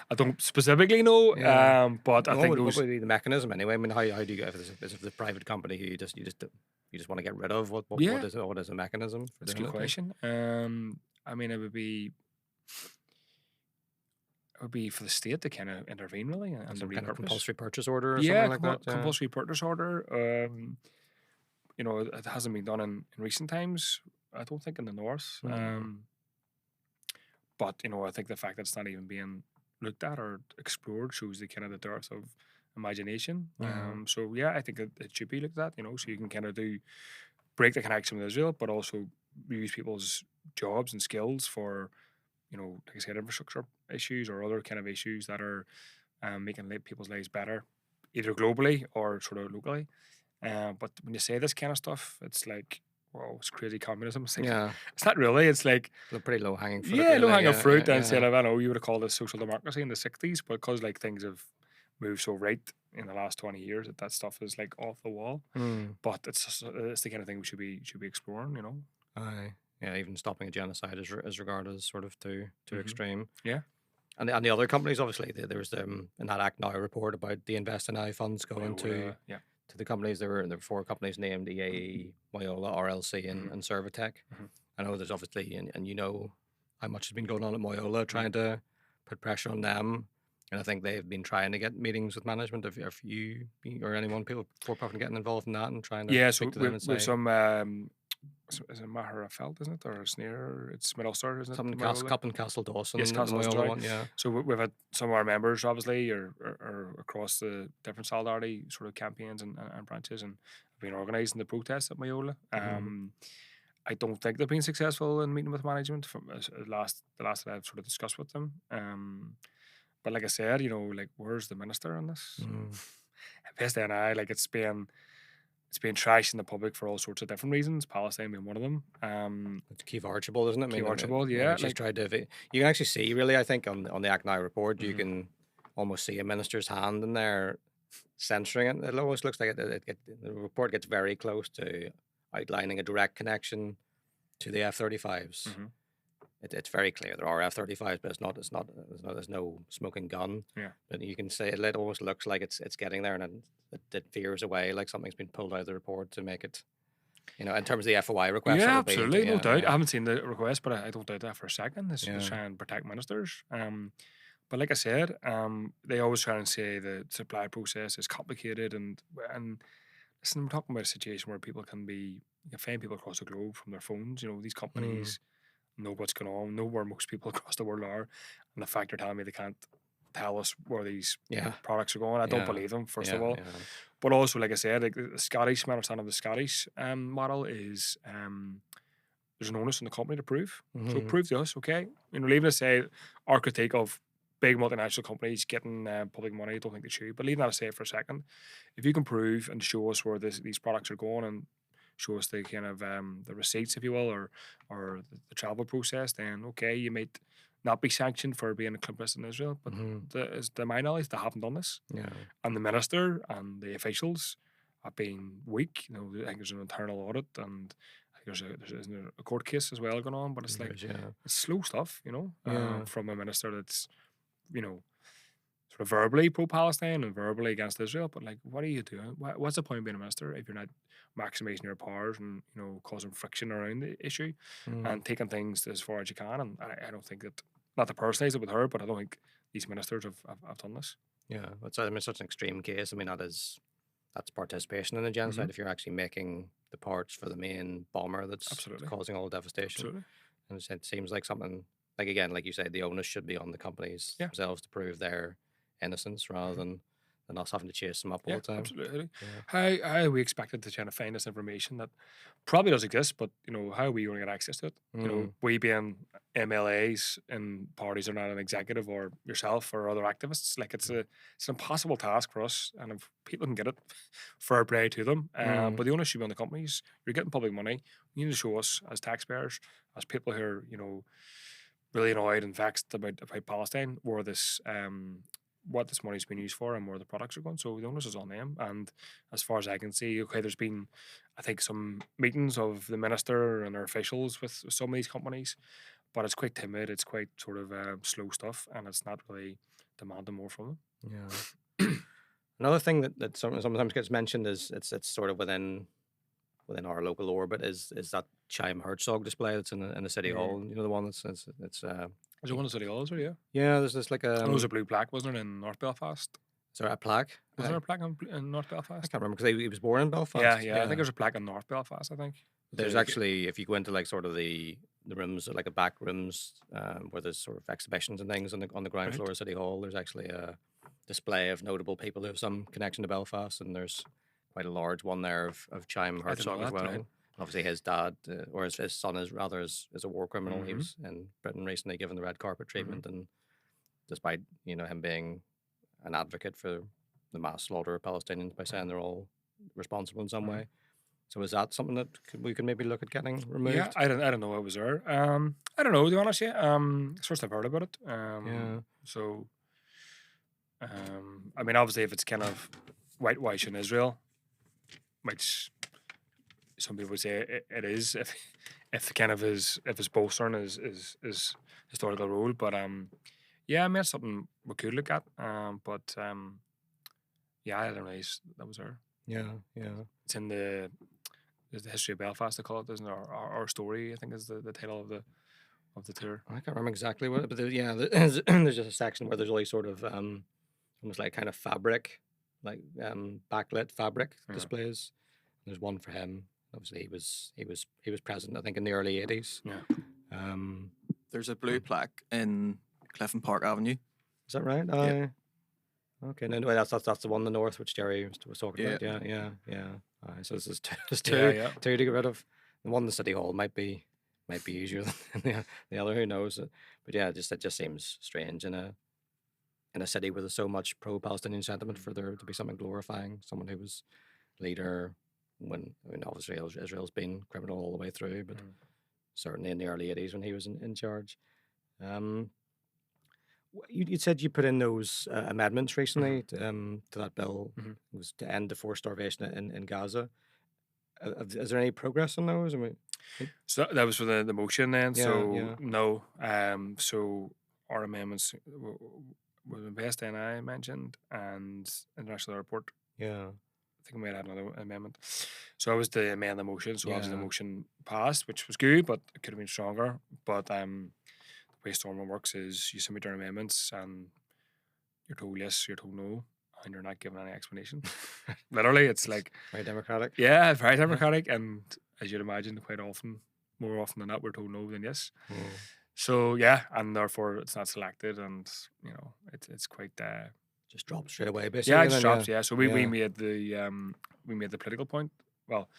Speaker 2: I don't specifically know,
Speaker 1: Yeah.
Speaker 2: but I think
Speaker 1: What
Speaker 2: those,
Speaker 1: would be the mechanism anyway? I mean, how do you get if it's a private company who you just want to get rid of?
Speaker 2: yeah,
Speaker 1: What is the mechanism for
Speaker 2: that's a
Speaker 1: doing
Speaker 2: good
Speaker 1: it? Like?
Speaker 2: question. I mean, it would be for the state to kind of intervene really and to
Speaker 1: Some kind of
Speaker 2: repurpose.
Speaker 1: compulsory purchase order or
Speaker 2: Yeah,
Speaker 1: something like that? Yeah.
Speaker 2: compulsory purchase order. It hasn't been done in recent times. I don't think in the north.
Speaker 1: Mm,
Speaker 2: But I think the fact that it's not even being looked at or explored shows the kind of the dearth of imagination.
Speaker 1: yeah.
Speaker 2: So yeah, I think it should be looked at. So you can kind of break the connection with Israel, but also use people's jobs and skills for like I said, infrastructure issues or other kind of issues that are making people's lives better, either globally or sort of locally. But when you say this kind of stuff, it's like, whoa, it's crazy communism. It's like,
Speaker 1: Yeah.
Speaker 2: it's not really. It's like,
Speaker 1: Pretty low hanging fruit,
Speaker 2: yeah, low
Speaker 1: really.
Speaker 2: hanging
Speaker 1: Yeah.
Speaker 2: fruit. And
Speaker 1: Yeah.
Speaker 2: instead of, I know you would have called it social democracy in the 60s, but because like things have moved so right in the last 20 years that stuff is like off the wall.
Speaker 1: Yeah. Mm.
Speaker 2: But it's the kind of thing we should be exploring.
Speaker 1: Aye. Yeah. Even stopping a genocide is regarded as sort of too
Speaker 2: Hmm.
Speaker 1: extreme.
Speaker 2: Yeah.
Speaker 1: And the other companies, obviously, there's in that Act Now report about the Invest in Now funds going
Speaker 2: Toyota, yeah.
Speaker 1: to the companies. There were four companies named: EAE, Moyola, RLC,
Speaker 2: Hmm.
Speaker 1: and Servitec.
Speaker 2: Hmm.
Speaker 1: I know there's obviously, and you know how much has been going on at Moyola
Speaker 2: Yeah.
Speaker 1: trying to put pressure on them. And I think they've been trying to get meetings with management. If you or anyone, people for profit getting involved in that and trying to
Speaker 2: Yeah,
Speaker 1: speak
Speaker 2: so
Speaker 1: to them
Speaker 2: with,
Speaker 1: and
Speaker 2: with
Speaker 1: say
Speaker 2: some, is it Maher Felt, isn't it? Or Sneer? It's Middlestar, isn't it?
Speaker 1: something
Speaker 2: Moyola?
Speaker 1: Cup and Castle
Speaker 2: Yes,
Speaker 1: Dawson, the
Speaker 2: Castle
Speaker 1: Moyola
Speaker 2: sorry.
Speaker 1: one, yeah.
Speaker 2: So we've had some of our members, obviously, or across the different solidarity sort of campaigns and branches, and have been organising the protests at Moyola.
Speaker 1: Hmm.
Speaker 2: I don't think they've been successful in meeting with management from the last that I've sort of discussed with them. But like I said, like where's the minister on this?
Speaker 1: Mm.
Speaker 2: Best and I like it's being trashed in the public for all sorts of different reasons. Palestine being one of them.
Speaker 1: It's Keith Archibald, isn't it? I
Speaker 2: Keith
Speaker 1: mean,
Speaker 2: Archibald, yeah,
Speaker 1: she's
Speaker 2: like.
Speaker 1: tried to. You can actually see, really, I think, on the Act Now report, you
Speaker 2: Mhm.
Speaker 1: can almost see a minister's hand in there censoring it. It almost looks like the report gets very close to outlining a direct connection to the F-35s.
Speaker 2: Mhm.
Speaker 1: It's very clear there are F-35s, but there's no smoking gun.
Speaker 2: Yeah.
Speaker 1: But you can say it almost looks like it's getting there, and it veers away like something's been pulled out of the report to make it. In terms of the FOI request, that
Speaker 2: Yeah,
Speaker 1: would be,
Speaker 2: absolutely, no
Speaker 1: yeah,
Speaker 2: doubt. I
Speaker 1: yeah,
Speaker 2: haven't seen the request, but I don't doubt that for a second. This
Speaker 1: yeah.
Speaker 2: try and protect ministers. But like I said, they always try and say the supply process is complicated, and listen, we're talking about a situation where people can find people across the globe from their phones. These
Speaker 1: Mm,
Speaker 2: companies know what's going on, know where most people across the world are, and the fact they're telling me they can't tell us where these
Speaker 1: Yeah.
Speaker 2: products are going, I don't
Speaker 1: Yeah.
Speaker 2: believe them, first of
Speaker 1: Yeah.
Speaker 2: all.
Speaker 1: Yeah.
Speaker 2: But also, like I said, like the Scottish, my understanding of the Scottish model is there's an onus on the company to prove. So
Speaker 1: Hmm.
Speaker 2: prove to us, okay? Leaving aside our critique of big multinational companies getting public money, I don't think they should. But leaving that aside for a second, if you can prove and show us where these products are going and show us the kind of the receipts, if you will, or the travel process, then okay, you might not be sanctioned for being a complicit in Israel. But
Speaker 1: Hmm.
Speaker 2: as to my knowledge, they haven't done this,
Speaker 1: Yeah.
Speaker 2: and the minister and the officials have been weak. I think there's an internal audit, and I think isn't there a court case as well going on. But it's like
Speaker 1: Yeah.
Speaker 2: it's slow stuff,
Speaker 1: Yeah.
Speaker 2: from a minister that's you know sort of verbally pro-Palestine and verbally against Israel. But like, what are you doing? What's the point of being a minister if you're not maximizing your powers and causing friction around the issue
Speaker 1: Mm.
Speaker 2: and taking things as far as you can? And I don't think that, not to personalize it with her, but I don't think these ministers have done this.
Speaker 1: Yeah. It's, I mean, it's such an extreme case. I mean, that's participation in a genocide.
Speaker 2: Hmm.
Speaker 1: If you're actually making the parts for the main bomber that's
Speaker 2: Absolutely,
Speaker 1: causing all the devastation,
Speaker 2: absolutely,
Speaker 1: and it seems like something like, again, like you said, the onus should be on the companies
Speaker 2: yeah.
Speaker 1: themselves to prove their innocence rather
Speaker 2: Mhm.
Speaker 1: than us having to chase them up all
Speaker 2: Yeah,
Speaker 1: the time.
Speaker 2: absolutely.
Speaker 1: Yeah.
Speaker 2: How are we expected to try to find this information that probably does exist, but how are we going to get access to it?
Speaker 1: Mm.
Speaker 2: We being MLAs in parties are not an executive or yourself or other activists. Like it's an impossible task for us, and if people can get it, fair play to them.
Speaker 1: Mm.
Speaker 2: But the onus should be on the companies. You're getting public money. You need to show us as taxpayers, as people who are really annoyed and vexed about Palestine, where this what this money's been used for and where the products are going. So the onus is on them. And as far as I can see, okay, there's been, I think, some meetings of the minister and their officials with some of these companies, but it's quite timid. It's quite sort of slow stuff, and it's not really demanding more from
Speaker 1: Yeah. Another thing that sometimes gets mentioned is it's sort of within our local orbit is that Chaim Herzog display that's in the city
Speaker 2: them.
Speaker 1: hall. You know, the one that's it's
Speaker 2: Was it one of the City Halls, or yeah?
Speaker 1: yeah. There's this like
Speaker 2: Oh, it was a blue plaque, wasn't it, in North Belfast?
Speaker 1: is there a plaque?
Speaker 2: Was there a plaque in North
Speaker 1: I
Speaker 2: Belfast?
Speaker 1: can't remember because he was born in
Speaker 2: Yeah,
Speaker 1: Belfast.
Speaker 2: yeah. I think
Speaker 1: Yeah,
Speaker 2: there's a plaque in North Belfast, I think.
Speaker 1: there's actually, if you go into like sort of the rooms, like a back rooms, where there's sort of exhibitions and things on the ground
Speaker 2: Right.
Speaker 1: floor of City Hall. There's actually a display of notable people who have some connection to Belfast, and there's quite a large one there of Chaim
Speaker 2: I didn't know
Speaker 1: Herzog as
Speaker 2: that,
Speaker 1: well.
Speaker 2: right.
Speaker 1: Obviously, his dad, or his son, is a war criminal. He
Speaker 2: Mhm.
Speaker 1: was in Britain recently given the red carpet treatment, and despite him being an advocate for the mass slaughter of Palestinians by saying they're all responsible in some
Speaker 2: Mhm.
Speaker 1: way. So is that something that we could maybe look at getting
Speaker 2: Yeah,
Speaker 1: removed?
Speaker 2: I don't know what was there. I don't know, to be honest. Yeah, it's first I've heard about it.
Speaker 1: Yeah.
Speaker 2: So, I mean, obviously, if it's kind of whitewashing Israel, which some people would say it is, if kind of if his bolstering is historical role, but yeah, I mean, it's something we could look at. But yeah, I didn't realize that was there.
Speaker 1: Yeah. Yeah.
Speaker 2: It's in there's the history of Belfast, they call it, isn't there? Our story, I think, is the title of the tour.
Speaker 1: I can't remember exactly what, but yeah, there's just a section where there's all these sort of almost like kind of fabric, like backlit fabric
Speaker 2: Yeah.
Speaker 1: displays. There's one for him. Obviously, he was present, I think, in the early '80s.
Speaker 2: Yeah.
Speaker 1: Um,
Speaker 3: There's a blue plaque in Clifton Park Avenue.
Speaker 1: is that right?
Speaker 3: Yeah.
Speaker 1: Okay, no, that's the one in the north which Gerry was talking
Speaker 3: Yeah.
Speaker 1: about. Yeah. So this is there's
Speaker 2: Yeah.
Speaker 1: two to get rid of. The one in the city hall might be easier than the other. Who knows? But yeah, it just seems strange in a city with so much pro-Palestinian sentiment for there to be something glorifying someone who was leader when, I mean, obviously Israel's been criminal all the way through, but certainly in the early '80s when he was in charge. You said you put in those amendments recently to that bill.
Speaker 2: Mhm.
Speaker 1: It was to end the forced starvation in Gaza. Is there any progress on those? I mean,
Speaker 2: So that was for the motion then.
Speaker 1: Yeah,
Speaker 2: So
Speaker 1: yeah.
Speaker 2: no. So our amendments were the best I mentioned and international airport.
Speaker 1: yeah,
Speaker 2: I think we might add another amendment. So I was to amend the motion. So obviously the
Speaker 1: Yeah.
Speaker 2: motion passed, which was good, but it could have been stronger. But the way Storming works is you submit your amendments and you're told yes, you're told no, and you're not given any explanation. Literally, it's like
Speaker 1: very democratic.
Speaker 2: yeah, very democratic, and as you'd imagine, quite often more often than not we're told no than yes.
Speaker 1: Mm.
Speaker 2: So yeah, and therefore it's not selected, and it's quite
Speaker 1: Just drop straight away, basically.
Speaker 2: yeah, it
Speaker 1: And
Speaker 2: just
Speaker 1: then,
Speaker 2: drops. Yeah, so we
Speaker 1: yeah.
Speaker 2: made the political point. Well,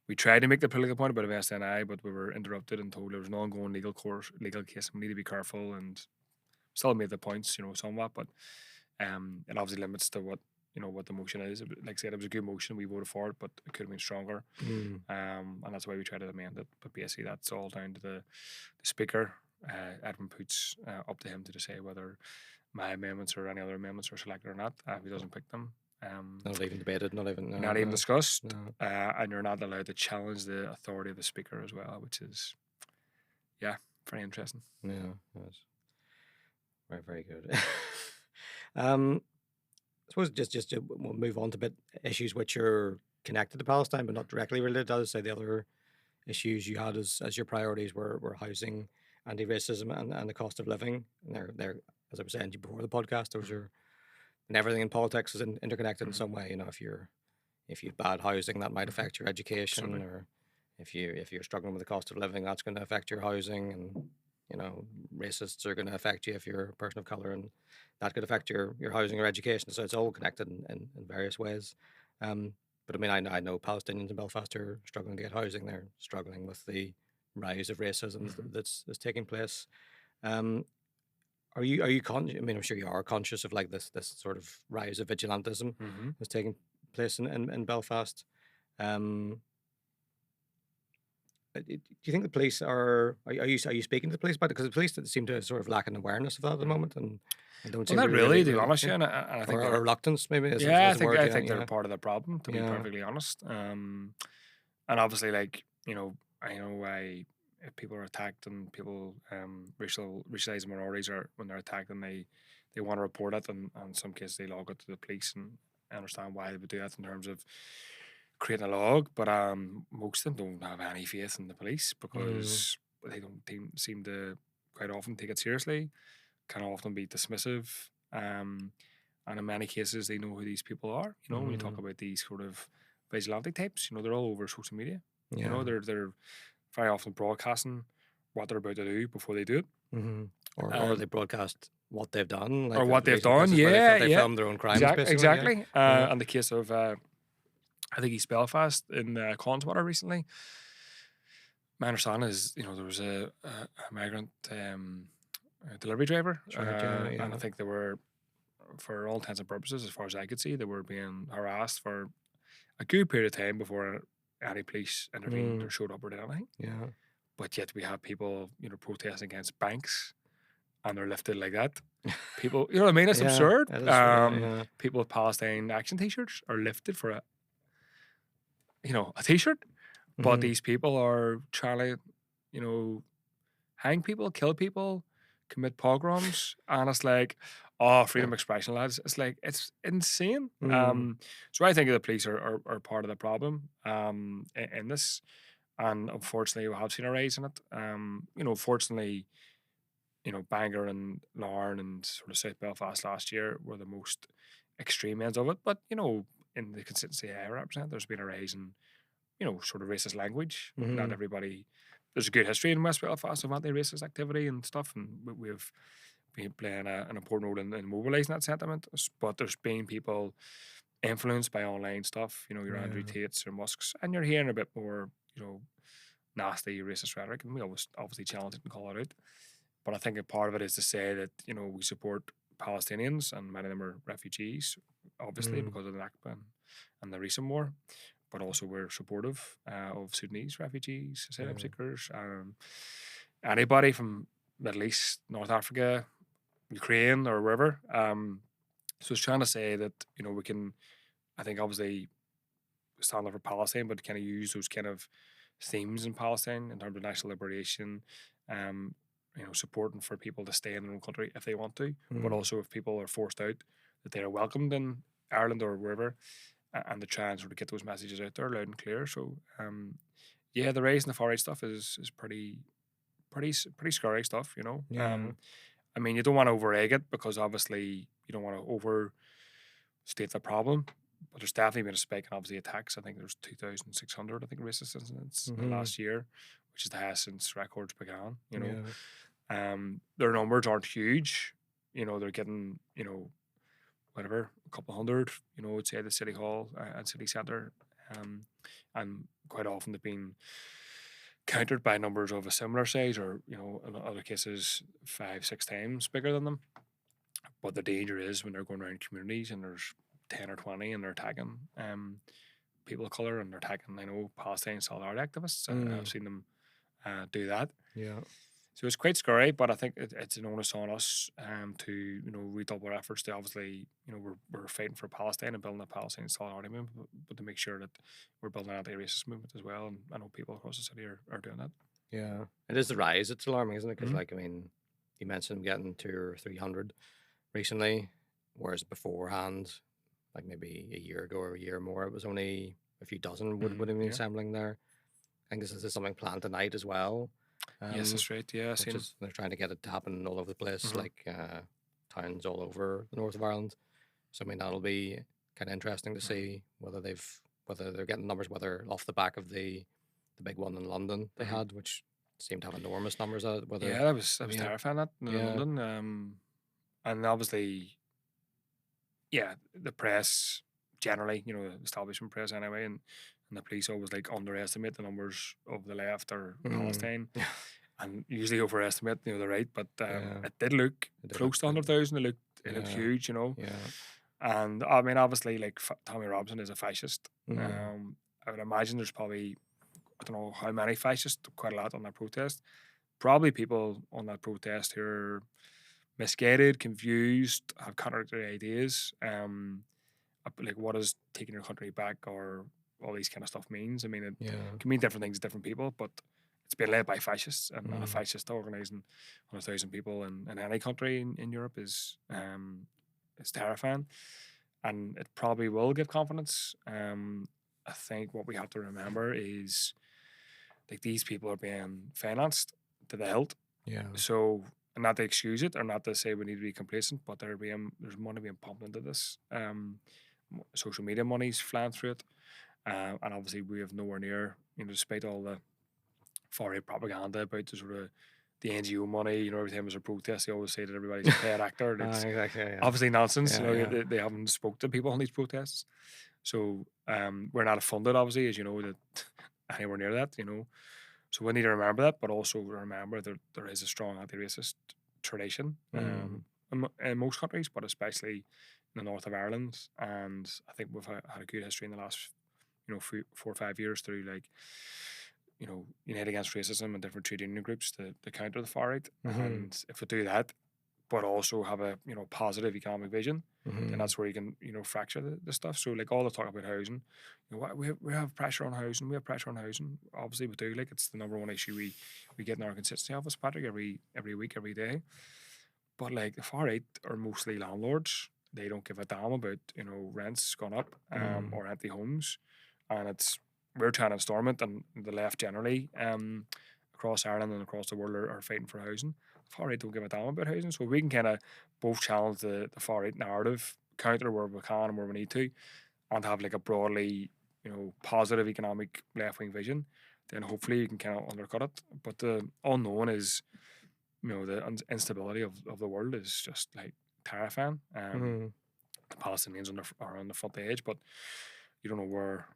Speaker 2: we tried to make the political point about SNI, but we were interrupted and told there was an ongoing legal case, and we need to be careful, and still made the points, somewhat, but it obviously limits to what the motion is. Like I said, it was a good motion. We voted for it, but it could have been stronger.
Speaker 1: Mm.
Speaker 2: And that's why we tried to amend it. But basically, that's all down to the speaker. Edwin puts up to him to decide whether my amendments or any other amendments are selected or not. If he doesn't pick them,
Speaker 1: Not even debated, not even
Speaker 2: discussed,
Speaker 1: no.
Speaker 2: and you're not allowed to challenge the authority of the speaker as well, which is, very interesting.
Speaker 1: Yeah, that's very, very good. I suppose just we'll move on to a bit issues which are connected to Palestine, but not directly related. As I say, the other issues you had as your priorities were housing, anti-racism, and the cost of living. And they're as I was saying to you before the podcast, those are, and everything in politics is interconnected in some way. If you've bad housing, that might affect your education,
Speaker 2: Absolutely.
Speaker 1: or if you're struggling with the cost of living, that's going to affect your housing, and racists are going to affect you if you're a person of color, and that could affect your housing or education. So it's all connected in various ways. But I mean, I know Palestinians in Belfast are struggling to get housing. They're struggling with the rise of racism that's taking place. Are you conscious? I mean, I'm sure you are conscious of like this sort of rise of vigilantism that's taking place in Belfast. Do you think the police are you speaking to the police about it? Because the police seem to sort of lack an awareness of that at the moment, and don't
Speaker 2: Well,
Speaker 1: seem
Speaker 2: not
Speaker 1: to
Speaker 2: really, to be
Speaker 1: really
Speaker 2: honest,
Speaker 1: yeah.
Speaker 2: and I think
Speaker 1: or
Speaker 2: they're,
Speaker 1: reluctance maybe is
Speaker 2: I
Speaker 1: the
Speaker 2: think
Speaker 1: word.
Speaker 2: I
Speaker 1: Yeah,
Speaker 2: think they're
Speaker 1: yeah,
Speaker 2: part of the problem, to be
Speaker 1: yeah.
Speaker 2: perfectly honest. And obviously, like I know why if people are attacked and people racialized minorities are when they're attacked and they want to report it, and in some cases they log it to the police, and I understand why they would do that in terms of creating a log, but most of them don't have any faith in the police because they don't seem to quite often take it seriously, can often be dismissive, and in many cases they know who these people are. When you talk about these sort of vigilante types, they're all over social media.
Speaker 1: Yeah.
Speaker 2: They're very often broadcasting what they're about to do before they do it.
Speaker 1: Or they broadcast what they've done, like
Speaker 2: or what they've
Speaker 1: recent
Speaker 2: done.
Speaker 1: cases where they
Speaker 2: Yeah.
Speaker 1: film their own crimes, basically.
Speaker 2: Exactly.
Speaker 1: Yeah.
Speaker 2: In the case of I think East Belfast in Connswater recently, my understanding is there was a migrant delivery driver,
Speaker 1: That's right, yeah.
Speaker 2: and I think they were, for all intents and purposes, as far as I could see, they were being harassed for a good period of time before any police intervened or showed up or did anything.
Speaker 1: Yeah.
Speaker 2: But yet we have people, protesting against banks, and they're lifted like that. People, you know what I mean? It's
Speaker 1: Yeah,
Speaker 2: absurd.
Speaker 1: it is, yeah.
Speaker 2: People with Palestine Action T-shirts are lifted for a T-shirt, but these people are trying to, hang people, kill people, commit pogroms, and it's like, oh, freedom of expression, lads. It's like, it's insane. So I think the police are part of the problem in this, and unfortunately we have seen a rise in it. Fortunately, Bangor and Larne and sort of South Belfast last year were the most extreme ends of it, but in the constituency I represent, there's been a rise in sort of racist language. Not everybody. There's a good history in West Belfast of anti-racist activity and stuff, and we've been playing an important role in mobilising that sentiment. But there's been people influenced by online stuff, your Andrew Tates or Musks, and you're hearing a bit more, nasty racist rhetoric, and we always obviously challenge it and call it out. But I think a part of it is to say that we support Palestinians, and many of them are refugees, obviously because of the Nakba and the recent war. But also we're supportive of Sudanese refugees, asylum seekers, anybody from Middle East, North Africa, Ukraine, or wherever. So it's trying to say that we can, I think, obviously stand up for Palestine, but kind of use those kind of themes in Palestine in terms of national liberation, supporting for people to stay in their own country if they want to, but also if people are forced out, that they are welcomed in Ireland or wherever. And to try and sort of get those messages out there loud and clear. So, the rise in the far right stuff is pretty scary stuff,
Speaker 1: Yeah.
Speaker 2: I mean, you don't want to over-egg it because obviously you don't want to overstate the problem. But there's definitely been a spike in obviously attacks. I think there's 2,600, racist incidents in the last year, which is the highest since records began.
Speaker 1: Yeah.
Speaker 2: Their numbers aren't huge. They're getting whatever, a couple hundred. I'd say the city hall and city centre, and quite often they've been countered by numbers of a similar size, or in other cases 5-6 times bigger than them. But the danger is when they're going around communities and there's 10 or 20 and they're attacking people of colour, and they're attacking, Palestinian solidarity activists. I've seen them do that.
Speaker 1: Yeah.
Speaker 2: So it's quite scary, but I think it's an onus on us to redouble our efforts to, obviously, we're fighting for Palestine and building a Palestinian solidarity movement, but to make sure that we're building an anti-racist movement as well. And I know people across the city are doing that.
Speaker 1: Yeah, it is the rise. It's alarming, isn't it? Because,
Speaker 2: Mhm.
Speaker 1: you mentioned them getting 200 or 300 recently, whereas beforehand, like maybe a year ago or a year more, it was only a few dozen would have been
Speaker 2: Yeah.
Speaker 1: assembling there. I think this is something planned tonight as well.
Speaker 2: Yes, that's right. Yeah, I've
Speaker 1: which
Speaker 2: seen.
Speaker 1: is they're trying to get it to happen all over the place,
Speaker 2: Mhm.
Speaker 1: like towns all over the north of Ireland. So I mean that'll be kind of interesting to see whether they're getting numbers, whether off the back of the big one in London they had, which seemed to have enormous numbers at it. Whether
Speaker 2: Yeah, that was
Speaker 1: yeah,
Speaker 2: terrifying, that in
Speaker 1: yeah,
Speaker 2: London. And obviously, yeah, the press generally, the establishment press anyway, and the police always like underestimate the numbers of the left or Palestine,
Speaker 1: yeah,
Speaker 2: and usually overestimate the right. But
Speaker 1: yeah,
Speaker 2: it did look
Speaker 1: it did look
Speaker 2: close to
Speaker 1: big.
Speaker 2: 100,000. It looked
Speaker 1: Yeah,
Speaker 2: huge,
Speaker 1: yeah,
Speaker 2: And I mean, obviously, like Tommy Robinson is a fascist.
Speaker 1: mm,
Speaker 2: I would imagine there's probably, I don't know how many fascists, quite a lot on that protest. Probably people on that protest who are misguided, confused, have contradictory ideas. Like what does taking your country back or all these kind of stuff means. I mean, it
Speaker 1: yeah,
Speaker 2: can mean different things to different people, but it's been led by fascists, and a
Speaker 1: mm,
Speaker 2: fascist organising 100,000 people in any country in Europe is terrifying, and it probably will give confidence. I think what we have to remember is, like, these people are being financed to the hilt.
Speaker 1: yeah,
Speaker 2: So, not to excuse it or not to say we need to be complacent, but there's money being pumped into this. Social media money's flying through it, and obviously we have nowhere near, despite all the far right propaganda about the sort of the NGO money. Every time there's a protest, they always say that everybody's a paid actor. And it's
Speaker 1: exactly, yeah,
Speaker 2: obviously nonsense.
Speaker 1: yeah, yeah,
Speaker 2: They haven't spoke to people on these protests, so we're not funded, obviously, as you know, that anywhere near that. So we need to remember that, but also remember that there is a strong anti-racist tradition
Speaker 1: mm,
Speaker 2: in most countries, but especially in the north of Ireland. And I think we've had a good history in the last, 4 or 5 years through, like, Unite Against Racism and different trade union groups to counter the far right. And if we do that, but also have a positive economic vision, then that's where you can fracture the stuff. So, like, all the talk about housing, we have pressure on housing. We have pressure on housing. Obviously, we do. Like, it's the number one issue we get in our constituency office, Patrick, every week, every day. But, like, the far right are mostly landlords. They don't give a damn about rents gone up or empty homes, and we're trying to storm it, and the left generally across Ireland and across the world are fighting for housing. The far right don't give a damn about housing, so we can kind of both challenge the far right narrative, counter where we can and where we need to, and have like a broadly positive economic left wing vision. Then hopefully you can kind of undercut it. But the unknown is the instability of the world is just like terrifying. The Palestinians are on the front page, but you don't know where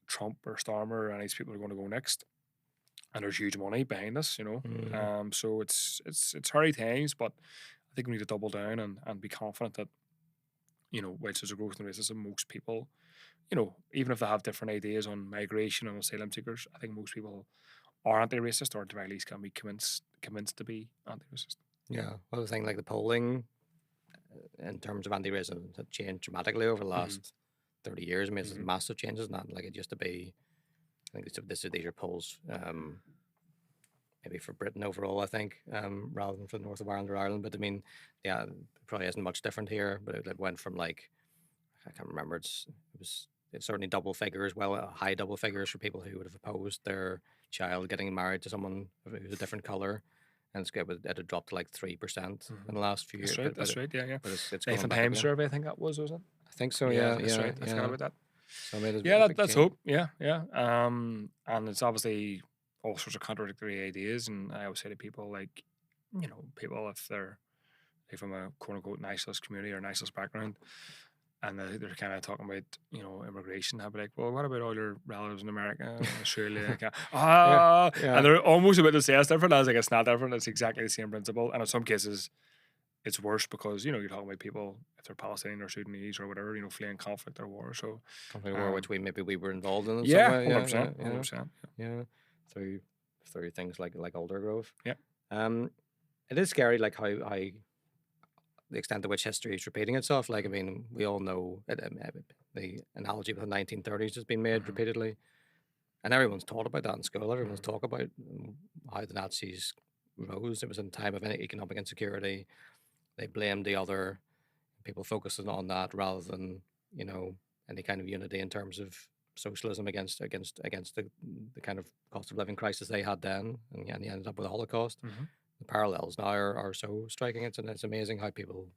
Speaker 2: Trump or Starmer or any of these people are going to go next, and there's huge money behind this, so it's hairy times, but I think we need to double down and be confident that whilst there's a growth in racism, most people, even if they have different ideas on migration and asylum seekers, I think most people are anti-racist, or at the very least can be convinced to be anti-racist.
Speaker 1: yeah. Well, the thing, like the polling in terms of anti-racism have changed dramatically over the last 30 years. I mean, it's massive changes, not like it used to be. I think these are polls maybe for Britain overall, I think, rather than for the north of Ireland or Ireland. But I mean, yeah, it probably isn't much different here. But it went from, like, I can't remember. It's certainly double figures, high double figures for people who would have opposed their child getting married to someone who's a different color. And it had dropped to like 3% in the last few years.
Speaker 2: That's right. Yeah.
Speaker 1: But it's
Speaker 2: Life
Speaker 1: going
Speaker 2: and
Speaker 1: back up
Speaker 2: Times
Speaker 1: again.
Speaker 2: survey, I think that was it?
Speaker 1: I think so.
Speaker 2: Yeah,
Speaker 1: Yeah,
Speaker 2: that's
Speaker 1: yeah,
Speaker 2: right. I forgot about that.
Speaker 1: So I mean,
Speaker 2: Yeah,
Speaker 1: it's a big
Speaker 2: let's
Speaker 1: change.
Speaker 2: hope. Yeah. And it's obviously all sorts of contradictory ideas. And I always say to people, like, people, if they're from a quote unquote nationalist community or nationalist background, and they're kind of talking about immigration, I'd be like, well, what about all your relatives in America, Australia?
Speaker 1: Yeah,
Speaker 2: And they're almost about to say it's different. I was like, it's not different. It's exactly the same principle. And in some cases, it's worse because you're talking about people, if they're Palestinian or Sudanese or whatever, fleeing conflict or war. So
Speaker 1: conflict war, which we were involved in some
Speaker 2: yeah,
Speaker 1: way.
Speaker 2: 100%, 100%.
Speaker 1: Yeah, through things like Aldergrove.
Speaker 2: Yeah.
Speaker 1: It is scary, like how the extent to which history is repeating itself. Like, I mean, we all know the analogy with the 1930s has been made repeatedly, and everyone's taught about that in school. Everyone's talked about how the Nazis rose. It was in time of any economic insecurity. They blamed the other. People focusing on that rather than any kind of unity in terms of socialism against the kind of cost of living crisis they had then, and you ended up with a Holocaust. The parallels now are so striking. It's amazing how people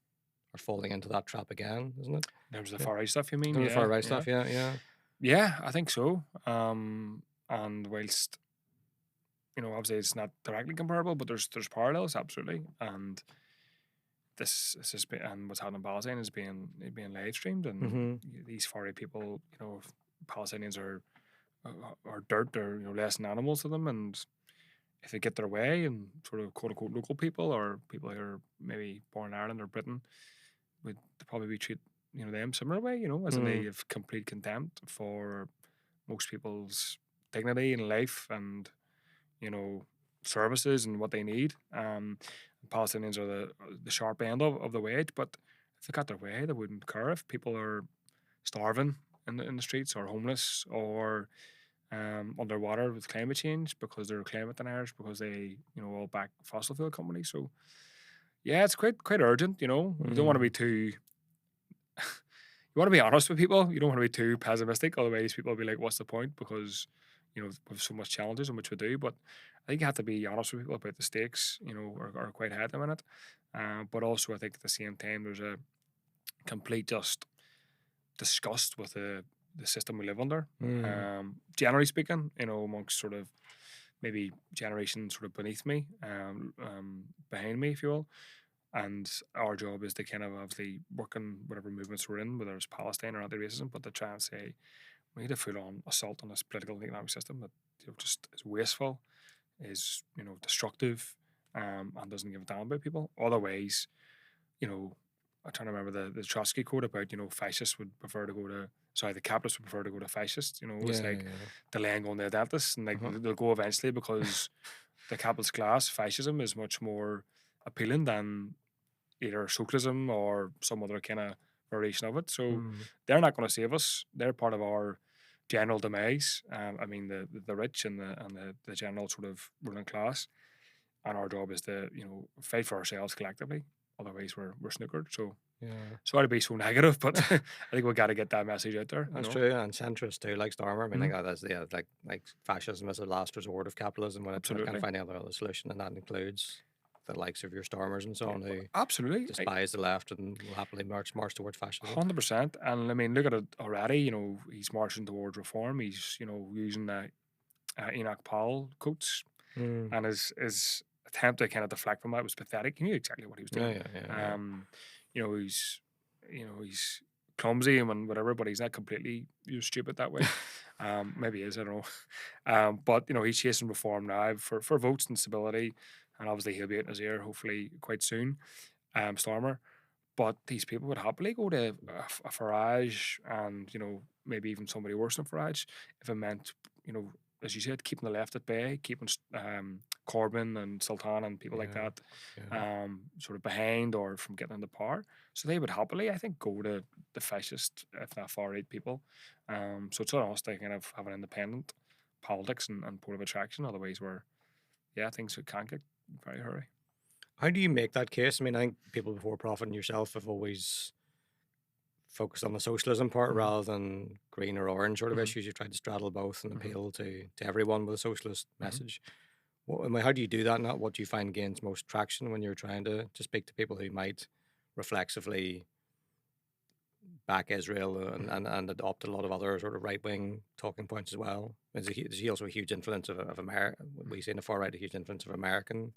Speaker 1: are falling into that trap again, isn't it?
Speaker 2: In terms of the far right stuff, you mean?
Speaker 1: The far right stuff, yeah.
Speaker 2: Yeah, I think so. And whilst obviously it's not directly comparable, but there's parallels, absolutely. And this has been, and what's happening in Palestine is being live streamed, and these far right people, Palestinians are dirt, or less than animals to them, and if they get their way, and sort of quote unquote local people or people who are maybe born in Ireland or Britain would probably be treat them similar way, as in they have complete contempt for most people's dignity in life and services and what they need. Palestinians are the sharp end of the wedge, but if they got their way, they wouldn't care if people are starving in the streets or homeless or underwater with climate change because they're climate deniers, because they all back fossil fuel companies. So yeah, it's quite urgent. You don't want to be too. You want to be honest with people. You don't want to be too pessimistic. Otherwise, people will be like, "What's the point?" Because we have so much challenges, and which we do. But I think you have to be honest with people about the stakes. Are quite high at the minute. But also, I think at the same time, there's a complete just disgust with the system we live under. Generally speaking, amongst sort of maybe generations sort of beneath me, behind me, if you will. And our job is to kind of obviously work in whatever movements we're in, whether it's Palestine or anti-racism, but to try and say we need a full-on assault on this political and economic system that just is wasteful, is destructive, and doesn't give a damn about people. Otherwise, I'm trying to remember the Trotsky quote about fascists would prefer to go to the capitalists would prefer to go to fascists. It's like the land going to the dentist, and like they'll go eventually because the capitalist class fascism is much more appealing than either socialism or some other kind of variation of it. So they're not going to save us. They're part of our general demise. I mean the rich and the general sort of ruling class, and our job is to fight for ourselves collectively. Otherwise, we're snookered. So sorry to be so negative, but I think we've got to get that message out there.
Speaker 1: That's true, and centrist too, like Stormer. I mean, like that's like fascism is the last resort of capitalism when it can't find any other solution, and that includes the likes of your Stormers and so on who
Speaker 2: absolutely
Speaker 1: despise the left and will happily march towards fascism.
Speaker 2: 100%. And I mean, look at it already. He's marching towards reform. He's using the Enoch Powell quotes, and his attempt to kind of deflect from that was pathetic. He knew exactly what he was doing. He's clumsy and whatever, but he's not completely stupid that way. Maybe he is, I don't know. But he's chasing reform now for votes and stability, and obviously he'll be out in his ear hopefully quite soon. Stormer. But these people would happily go to a Farage and maybe even somebody worse than Farage if it meant as you said, keeping the left at bay, keeping Corbyn and Sultan and people like that sort of behind or from getting into power. So they would happily, I think, go to the fascist, if not far right people. So it's on us to kind of have an independent politics and point of attraction. Otherwise, things can't get very hurry.
Speaker 1: How do you make that case? I mean, I think people before Profit and yourself have always focused on the socialism part rather than green or orange sort of issues. You've tried to straddle both and appeal to everyone with a socialist message. How do you do that? What do you find gains most traction when you're trying to speak to people who might reflexively back Israel and adopt a lot of other sort of right wing talking points as well. There's also a huge influence of America. We see in the far right a huge influence of American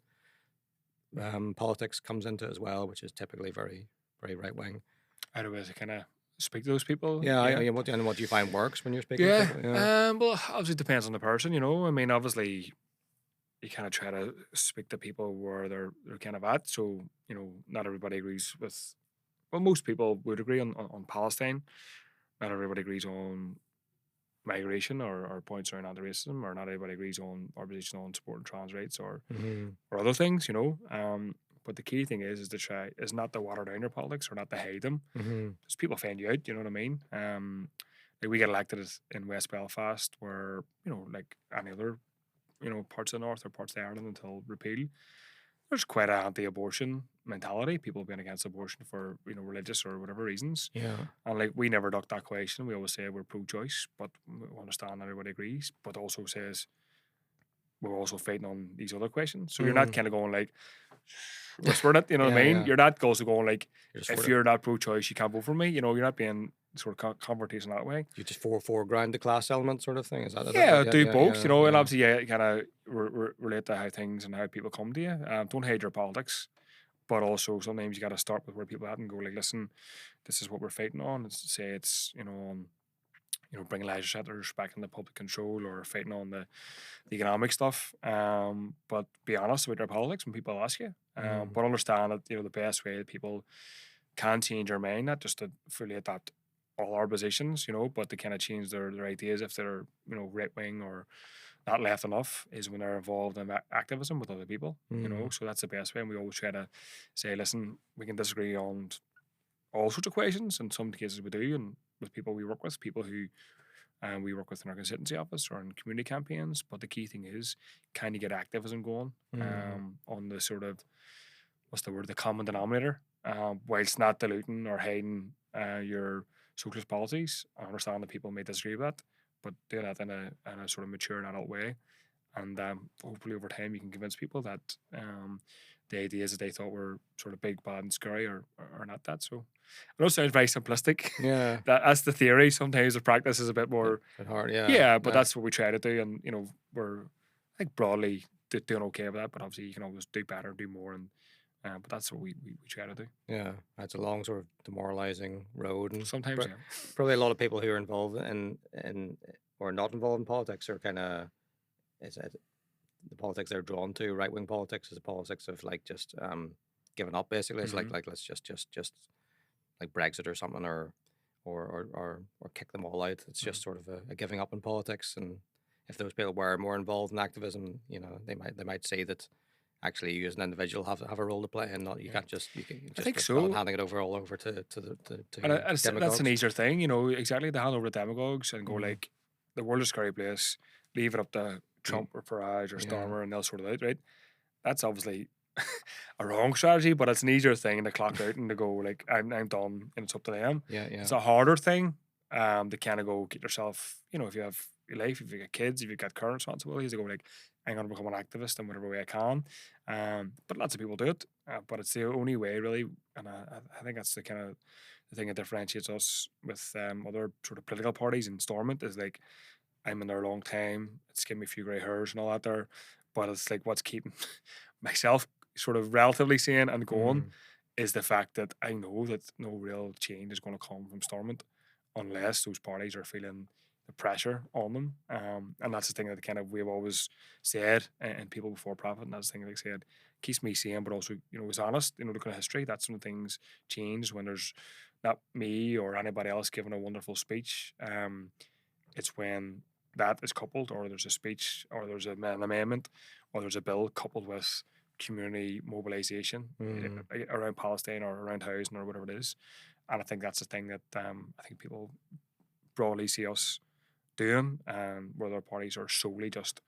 Speaker 1: politics comes into it as well, which is typically very, very right wing.
Speaker 2: How do we kind of speak to those people?
Speaker 1: Yeah. What do you find works when you're speaking to people?
Speaker 2: Yeah. Well, obviously it depends on the person, you know. I mean, obviously you kind of try to speak to people where they're kind of at. So, you know, not everybody agrees with, well, most people would agree on Palestine. Not everybody agrees on migration or points around anti-racism, or not everybody agrees on our position on supporting trans rights or other things, you know. But the key thing is not to water down your politics or not to hide them. Because people find you out, you know what I mean? Like we get elected in West Belfast, where, you know, like any other, you know, parts of the north or parts of Ireland until repeal, there's quite an anti-abortion mentality. People being against abortion for, you know, religious or whatever reasons.
Speaker 1: Yeah.
Speaker 2: And like we never duck that question. We always say we're pro-choice, but we understand everybody agrees. But also says we're also fighting on these other questions. So you're not kind of going like whispering it. You know what I mean?
Speaker 1: Yeah.
Speaker 2: You're not also going like,
Speaker 1: You're
Speaker 2: if you're not pro-choice, you can't vote for me. You know, you're not being sort of confrontational that way.
Speaker 1: You just foreground the class element sort of thing. Is that?
Speaker 2: Do both. You know, and obviously, kind of relate to how things and how people come to you. Don't hate your politics, but also sometimes you got to start with where people are at and go like, listen, this is what we're fighting on. It's you know, bringing leisure centres back into public control, or fighting on the economic stuff. But be honest about your politics when people ask you. But understand that, you know, the best way that people can change their mind, not just to fully adapt all our positions, you know, but to kind of change their ideas if they're, you know, right wing or not left enough, is when they're involved in activism with other people, you know. So that's the best way. And we always try to say, listen, we can disagree on all sorts of questions. In some cases we do, and with people we work with, people who we work with in our constituency office or in community campaigns. But the key thing is, can you get activism going on the sort of, what's the word, the common denominator, whilst not diluting or hiding your socialist policies. I understand that people may disagree with that, but do that in a sort of mature and adult way. And hopefully over time you can convince people that the ideas that they thought were sort of big, bad and scary are not that. So I know it sounds very simplistic.
Speaker 1: Yeah.
Speaker 2: That's the theory. Sometimes the practice is a bit more
Speaker 1: hard.
Speaker 2: But that's what we try to do. And, you know, we're, I think, broadly doing okay with that, but obviously you can always do better, do more, and but that's what we try to do.
Speaker 1: Yeah, it's a long sort of demoralizing road, and
Speaker 2: sometimes
Speaker 1: probably a lot of people who are involved in or not involved in politics are kind of, is it the politics they're drawn to, right wing politics, is the politics of like just giving up basically. It's like let's just like Brexit or something, or kick them all out. It's just sort of a giving up in politics. And if those people were more involved in activism, you know, they might say that actually you as an individual have a role to play, and not you can't just
Speaker 2: I think so.
Speaker 1: handing it all over to
Speaker 2: demagogues. That's an easier thing, you know, exactly, to hand over to demagogues and go like, the world is a scary place, leave it up to Trump or Farage or Starmer and they'll sort it out, right? That's obviously a wrong strategy, but it's an easier thing to clock out and to go like, I'm done and it's up to them. It's a harder thing to kind of go get yourself, you know, if you have your life, if you've got kids, if you've got current responsibilities, to go like, I'm going to become an activist in whatever way I can. But lots of people do it, but it's the only way really. And I think that's the kind of the thing that differentiates us with other sort of political parties in Stormont, is like, I'm in there a long time, it's given me a few grey hairs and all that there, but it's like what's keeping myself sort of relatively sane and going is the fact that I know that no real change is going to come from Stormont unless those parties are feeling the pressure on them. And that's the thing that kind of we've always said, and people before profit, and that's the thing like I said, keeps me sane, but also, you know, is honest. You know, looking at history, that's when things change, when there's not me or anybody else giving a wonderful speech. It's when that is coupled, or there's a speech, or there's an amendment, or there's a bill coupled with community mobilisation around Palestine or around housing or whatever it is. And I think that's the thing that I think people broadly see us doing, where their parties are solely just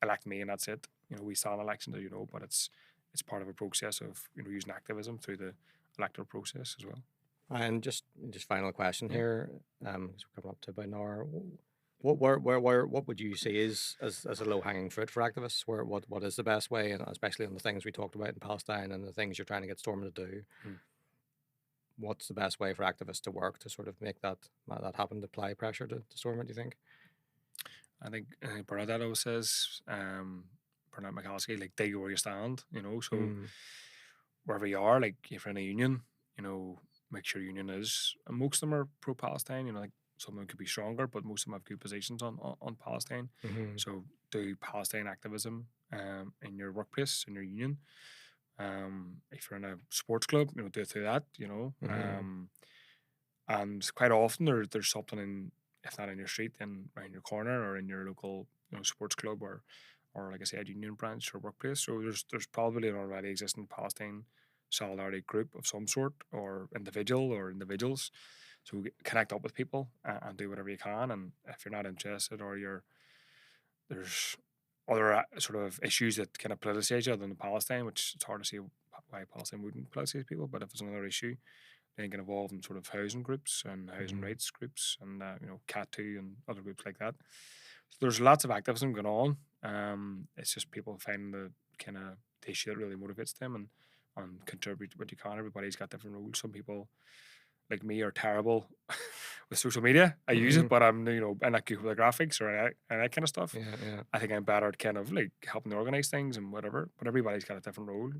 Speaker 2: elect me and that's it. You know, we saw an election, as you know, but it's part of a process of, you know, using activism through the electoral process as well.
Speaker 1: And just final question here, as we're coming up to about an hour. What would you say is as a low hanging fruit for activists? What is the best way, and especially on the things we talked about in Palestine and the things you're trying to get Stormont to do? what's the best way for activists to work to sort of make that happen, to apply pressure to Stormont, do you think?
Speaker 2: I think Bernadette always says, Bernadette McCaskey, like, dig where you stand, you know. So wherever you are, like, if you're in a union, you know, make sure your union is, and most of them are pro-Palestine, you know, like, some of them could be stronger, but most of them have good positions on Palestine. So do Palestine activism in your workplace, in your union. If you're in a sports club, you know, do it through that, you know. And quite often there's something in, if not in your street, then around your corner or in your local, you know, sports club or like I said, union branch or workplace. So there's probably an already existing Palestine solidarity group of some sort, or individual or individuals. So connect up with people and do whatever you can. And if you're not interested, or there's other sort of issues that kind of politicize you other than Palestine, which it's hard to see why Palestine wouldn't politicize people. But if it's another issue, then get involved in sort of housing groups and housing rights groups, and you know, Cat2 and other groups like that. So there's lots of activism going on. It's just people finding the kind of the issue that really motivates them, and contribute what you can. Everybody's got different roles. Some people, like me, are terrible with social media. I use it, but I'm, you know, I'm not good with the graphics or that kind of stuff.
Speaker 1: Yeah.
Speaker 2: I think I'm better at kind of like helping to organize things and whatever. But everybody's got a different role.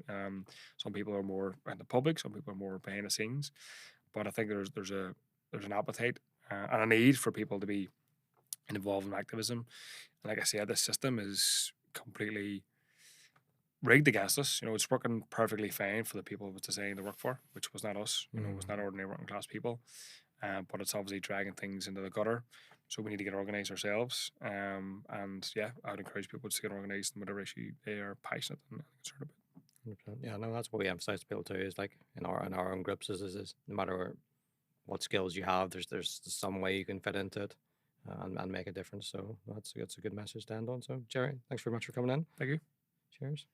Speaker 2: Some people are more in the public. Some people are more behind the scenes. But I think there's an appetite and a need for people to be involved in activism. And like I said, this system is completely rigged against us. You know, it's working perfectly fine for the people it was designed to work for, which was not us. You know, it was not ordinary working class people. But it's obviously dragging things into the gutter. So we need to get organised ourselves. And yeah, I would encourage people to get organised in whatever issue they are passionate and concerned about.
Speaker 1: 100%. Yeah, no, that's what we emphasize to people too. Is like in our own groups is no matter what skills you have, there's some way you can fit into it and make a difference. So that's a good message to end on. So Gerry, thanks very much for coming in.
Speaker 2: Thank you.
Speaker 1: Cheers.